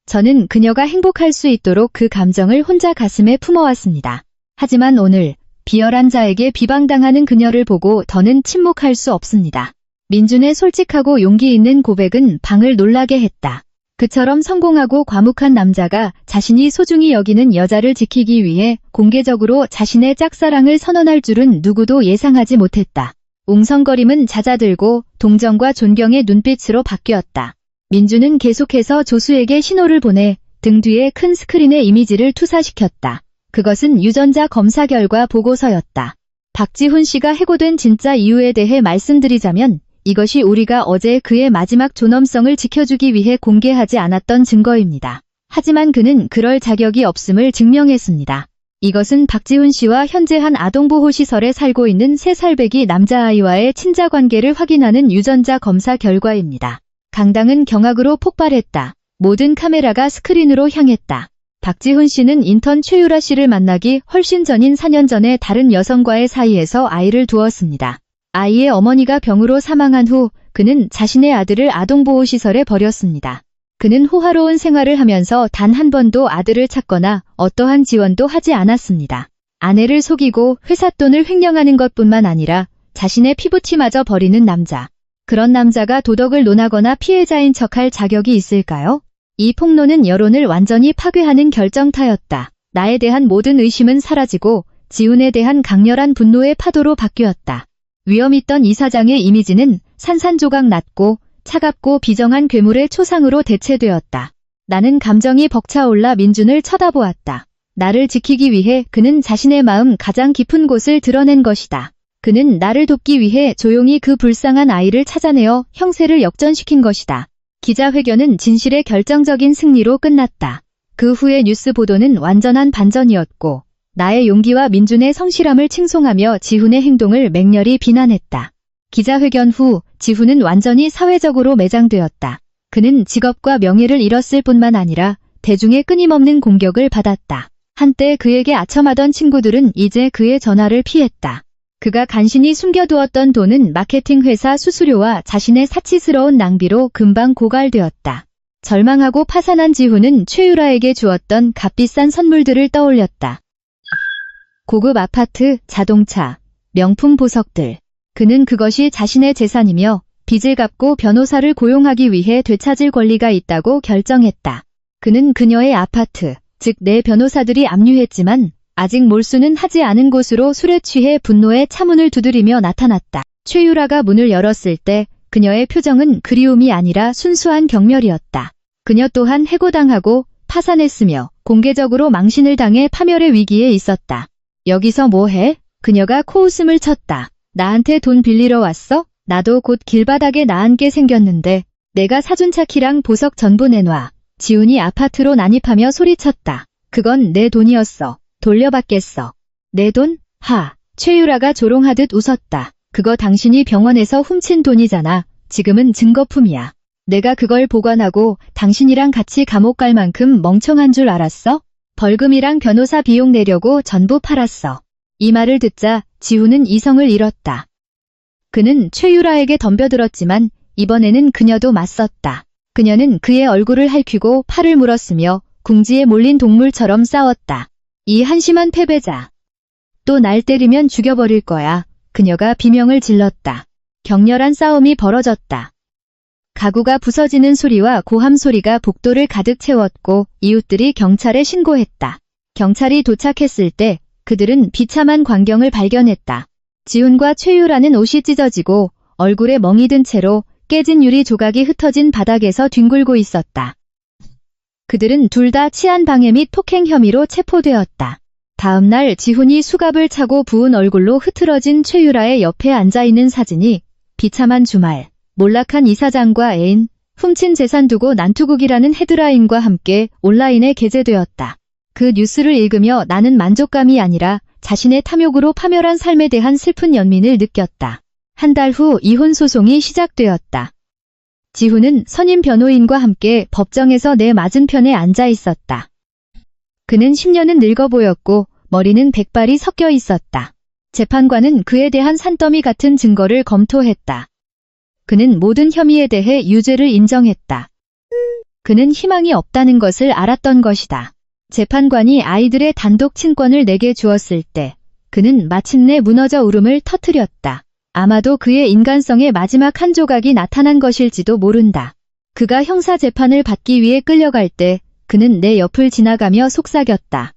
저는 그녀가 행복할 수 있도록 그 감정을 혼자 가슴에 품어왔습니다. 하지만 오늘 비열한 자에게 비방당하는 그녀를 보고 더는 침묵할 수 없습니다. 민준의 솔직하고 용기 있는 고백은 방을 놀라게 했다. 그처럼 성공하고 과묵한 남자가 자신이 소중히 여기는 여자를 지키기 위해 공개적으로 자신의 짝사랑을 선언할 줄은 누구도 예상하지 못했다. 웅성거림은 잦아들고 동정과 존경의 눈빛으로 바뀌었다. 민준은 계속해서 조수에게 신호를 보내 등 뒤에 큰 스크린의 이미지를 투사시켰다. 그것은 유전자 검사 결과 보고서였다. 박지훈 씨가 해고된 진짜 이유에 대해 말씀드리자면 이것이 우리가 어제 그의 마지막 존엄성을 지켜주기 위해 공개하지 않았던 증거입니다. 하지만 그는 그럴 자격이 없음을 증명했습니다. 이것은 박지훈 씨와 현재 한 아동보호시설에 살고 있는 3살배기 남자아이와의 친자관계를 확인하는 유전자 검사 결과입니다. 강당은 경악으로 폭발했다. 모든 카메라가 스크린으로 향했다. 박지훈 씨는 인턴 최유라 씨를 만나기 훨씬 전인 4년 전에 다른 여성과의 사이에서 아이를 두었습니다. 아이의 어머니가 병으로 사망한 후 그는 자신의 아들을 아동보호시설에 버렸습니다. 그는 호화로운 생활을 하면서 단 한 번도 아들을 찾거나 어떠한 지원도 하지 않았습니다. 아내를 속이고 회사 돈을 횡령하는 것뿐만 아니라 자신의 피부티마저 버리는 남자. 그런 남자가 도덕을 논하거나 피해자인 척할 자격이 있을까요? 이 폭로는 여론을 완전히 파괴하는 결정타였다. 나에 대한 모든 의심은 사라지고 지훈에 대한 강렬한 분노의 파도로 바뀌었다. 위험있던 이 사장의 이미지는 산산조각 났고 차갑고 비정한 괴물의 초상으로 대체되었다. 나는 감정이 벅차올라 민준을 쳐다보았다. 나를 지키기 위해 그는 자신의 마음 가장 깊은 곳을 드러낸 것이다. 그는 나를 돕기 위해 조용히 그 불쌍한 아이를 찾아내어 형세를 역전시킨 것이다. 기자회견은 진실의 결정적인 승리로 끝났다. 그 후의 뉴스 보도는 완전한 반전이었고 나의 용기와 민준의 성실함을 칭송하며 지훈의 행동을 맹렬히 비난했다. 기자회견 후 지훈은 완전히 사회적으로 매장되었다. 그는 직업과 명예를 잃었을 뿐만 아니라 대중의 끊임없는 공격을 받았다. 한때 그에게 아첨하던 친구들은 이제 그의 전화를 피했다. 그가 간신히 숨겨두었던 돈은 마케팅 회사 수수료와 자신의 사치스러운 낭비로 금방 고갈되었다. 절망하고 파산한 지훈은 최유라에게 주었던 값비싼 선물들을 떠올렸다. 고급 아파트, 자동차, 명품 보석들. 그는 그것이 자신의 재산이며 빚을 갚고 변호사를 고용하기 위해 되찾을 권리가 있다고 결정했다. 그는 그녀의 아파트, 즉 내 변호사들이 압류했지만 아직 몰수는 하지 않은 곳으로 술에 취해 분노의 차문을 두드리며 나타났다. 최유라가 문을 열었을 때 그녀의 표정은 그리움이 아니라 순수한 경멸이었다. 그녀 또한 해고당하고 파산했으며 공개적으로 망신을 당해 파멸의 위기에 있었다. 여기서 뭐해? 그녀가 코웃음을 쳤다. 나한테 돈 빌리러 왔어? 나도 곧 길바닥에 나앉게 생겼는데 내가 사준 차키랑 보석 전부 내놔. 지훈이 아파트로 난입하며 소리쳤다. 그건 내 돈이었어. 돌려받겠어. 내 돈? 하. 최유라가 조롱하듯 웃었다. 그거 당신이 병원에서 훔친 돈이잖아. 지금은 증거품이야. 내가 그걸 보관하고 당신이랑 같이 감옥 갈 만큼 멍청한 줄 알았어? 벌금이랑 변호사 비용 내려고 전부 팔았어. 이 말을 듣자 지훈은 이성을 잃었다. 그는 최유라에게 덤벼들었지만 이번에는 그녀도 맞섰다. 그녀는 그의 얼굴을 핥히고 팔을 물었으며 궁지에 몰린 동물처럼 싸웠다. 이 한심한 패배자. 또 날 때리면 죽여버릴 거야. 그녀가 비명을 질렀다. 격렬한 싸움이 벌어졌다. 가구가 부서지는 소리와 고함 소리가 복도를 가득 채웠고 이웃들이 경찰에 신고했다. 경찰이 도착했을 때 그들은 비참한 광경을 발견했다. 지훈과 최유라는 옷이 찢어지고 얼굴에 멍이 든 채로 깨진 유리 조각이 흩어진 바닥에서 뒹굴고 있었다. 그들은 둘 다 치안방해 및 폭행 혐의로 체포되었다. 다음 날 지훈이 수갑을 차고 부은 얼굴로 흐트러진 최유라의 옆에 앉아있는 사진이 비참한 주말, 몰락한 이사장과 애인, 훔친 재산 두고 난투극이라는 헤드라인과 함께 온라인에 게재되었다. 그 뉴스를 읽으며 나는 만족감이 아니라 자신의 탐욕으로 파멸한 삶에 대한 슬픈 연민을 느꼈다. 한 달 후 이혼 소송이 시작되었다. 지훈은 선임 변호인과 함께 법정에서 내 맞은편에 앉아 있었다. 그는 10년은 늙어 보였고 머리는 백발이 섞여 있었다. 재판관은 그에 대한 산더미 같은 증거를 검토했다. 그는 모든 혐의에 대해 유죄를 인정했다. 그는 희망이 없다는 것을 알았던 것이다. 재판관이 아이들의 단독 친권을 내게 주었을 때 그는 마침내 무너져 울음을 터뜨렸다. 아마도 그의 인간성의 마지막 한 조각이 나타난 것일지도 모른다. 그가 형사 재판을 받기 위해 끌려갈 때 그는 내 옆을 지나가며 속삭였다.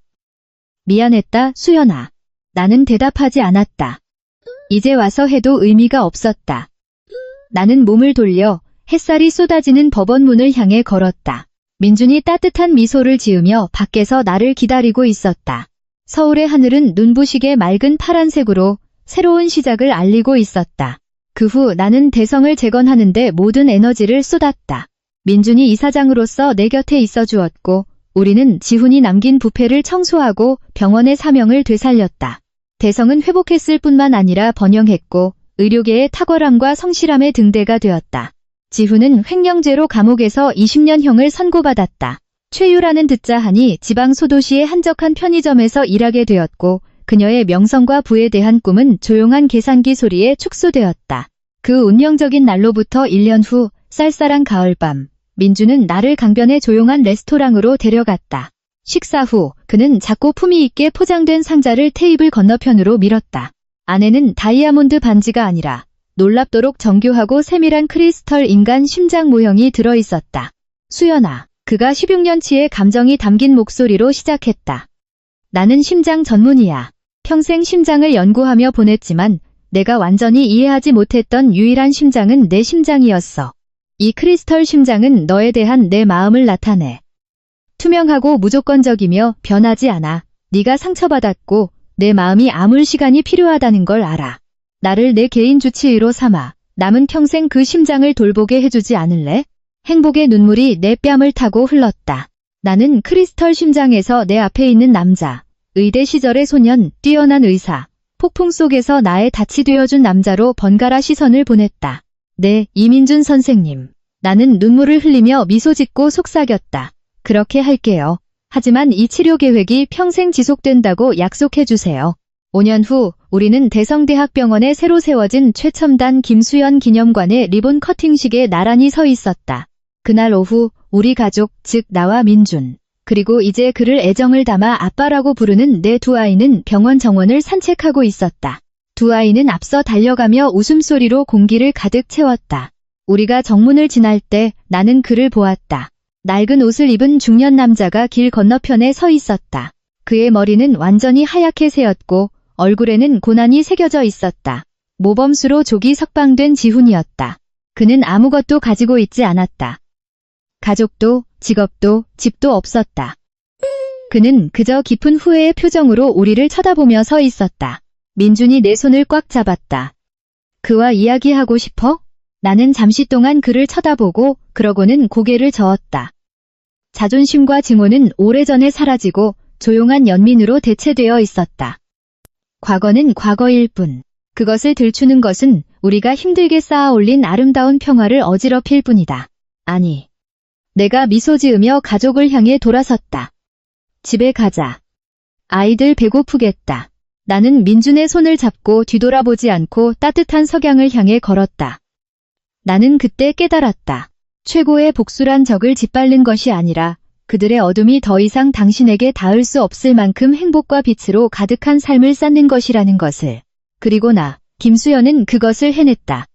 미안했다, 수연아. 나는 대답하지 않았다. 이제 와서 해도 의미가 없었다. 나는 몸을 돌려 햇살이 쏟아지는 법원 문을 향해 걸었다. 민준이 따뜻한 미소를 지으며 밖에서 나를 기다리고 있었다. 서울의 하늘은 눈부시게 맑은 파란색으로 새로운 시작을 알리고 있었다. 그 후 나는 대성을 재건하는데 모든 에너지를 쏟았다. 민준이 이사장으로서 내 곁에 있어 주었고 우리는 지훈이 남긴 부패를 청소하고 병원의 사명을 되살렸다. 대성은 회복했을 뿐만 아니라 번영했고 의료계의 탁월함과 성실함의 등대가 되었다. 지훈은 횡령죄로 감옥에서 20년형을 선고받았다. 최유라는 듣자 하니 지방 소도시의 한적한 편의점에서 일하게 되었고 그녀의 명성과 부에 대한 꿈은 조용한 계산기 소리에 축소되었다. 그 운명적인 날로부터 1년 후 쌀쌀한 가을밤, 민주는 나를 강변의 조용한 레스토랑으로 데려갔다. 식사 후 그는 작고 품위 있게 포장된 상자를 테이블 건너편으로 밀었다. 안에는 다이아몬드 반지가 아니라 놀랍도록 정교하고 세밀한 크리스털 인간 심장 모형이 들어있었다. 수연아, 그가 16년치의 감정이 담긴 목소리로 시작했다. 나는 심장 전문이야. 평생 심장을 연구하며 보냈지만 내가 완전히 이해하지 못했던 유일한 심장은 내 심장이었어. 이 크리스털 심장은 너에 대한 내 마음을 나타내. 투명하고 무조건적이며 변하지 않아. 네가 상처받았고 내 마음이 아물 시간이 필요하다는 걸 알아. 나를 내 개인 주치의로 삼아 남은 평생 그 심장을 돌보게 해주지 않을래? 행복의 눈물이 내 뺨을 타고 흘렀다. 나는 크리스털 심장에서 내 앞에 있는 남자, 의대 시절의 소년, 뛰어난 의사, 폭풍 속에서 나의 닻이 되어준 남자로 번갈아 시선을 보냈다. 네, 이민준 선생님. 나는 눈물을 흘리며 미소 짓고 속삭였다. 그렇게 할게요. 하지만 이 치료 계획이 평생 지속된다고 약속해주세요. 5년 후 우리는 대성대학병원에 새로 세워진 최첨단 김수연 기념관의 리본 커팅식에 나란히 서 있었다. 그날 오후 우리 가족, 즉 나와 민준, 그리고 이제 그를 애정을 담아 아빠라고 부르는 내 두 아이는 병원 정원을 산책하고 있었다. 두 아이는 앞서 달려가며 웃음소리로 공기를 가득 채웠다. 우리가 정문을 지날 때 나는 그를 보았다. 낡은 옷을 입은 중년 남자가 길 건너편에 서 있었다. 그의 머리는 완전히 하얗게 새었고 얼굴에는 고난이 새겨져 있었다. 모범수로 조기 석방된 지훈이었다. 그는 아무것도 가지고 있지 않았다. 가족도, 직업도, 집도 없었다. 그는 그저 깊은 후회의 표정으로 우리를 쳐다보며 서 있었다. 민준이 내 손을 꽉 잡았다. 그와 이야기하고 싶어? 나는 잠시 동안 그를 쳐다보고 그러고는 고개를 저었다. 자존심과 증오는 오래전에 사라지고 조용한 연민으로 대체되어 있었다. 과거는 과거일 뿐. 그것을 들추는 것은 우리가 힘들게 쌓아 올린 아름다운 평화를 어지럽힐 뿐이다. 아니. 내가 미소 지으며 가족을 향해 돌아섰다. 집에 가자. 아이들 배고프겠다. 나는 민준의 손을 잡고 뒤돌아보지 않고 따뜻한 석양을 향해 걸었다. 나는 그때 깨달았다. 최고의 복수란 적을 짓밟는 것이 아니라 그들의 어둠이 더 이상 당신에게 닿을 수 없을 만큼 행복과 빛으로 가득한 삶을 쌓는 것이라는 것을. 그리고 나, 김수연은 그것을 해냈다.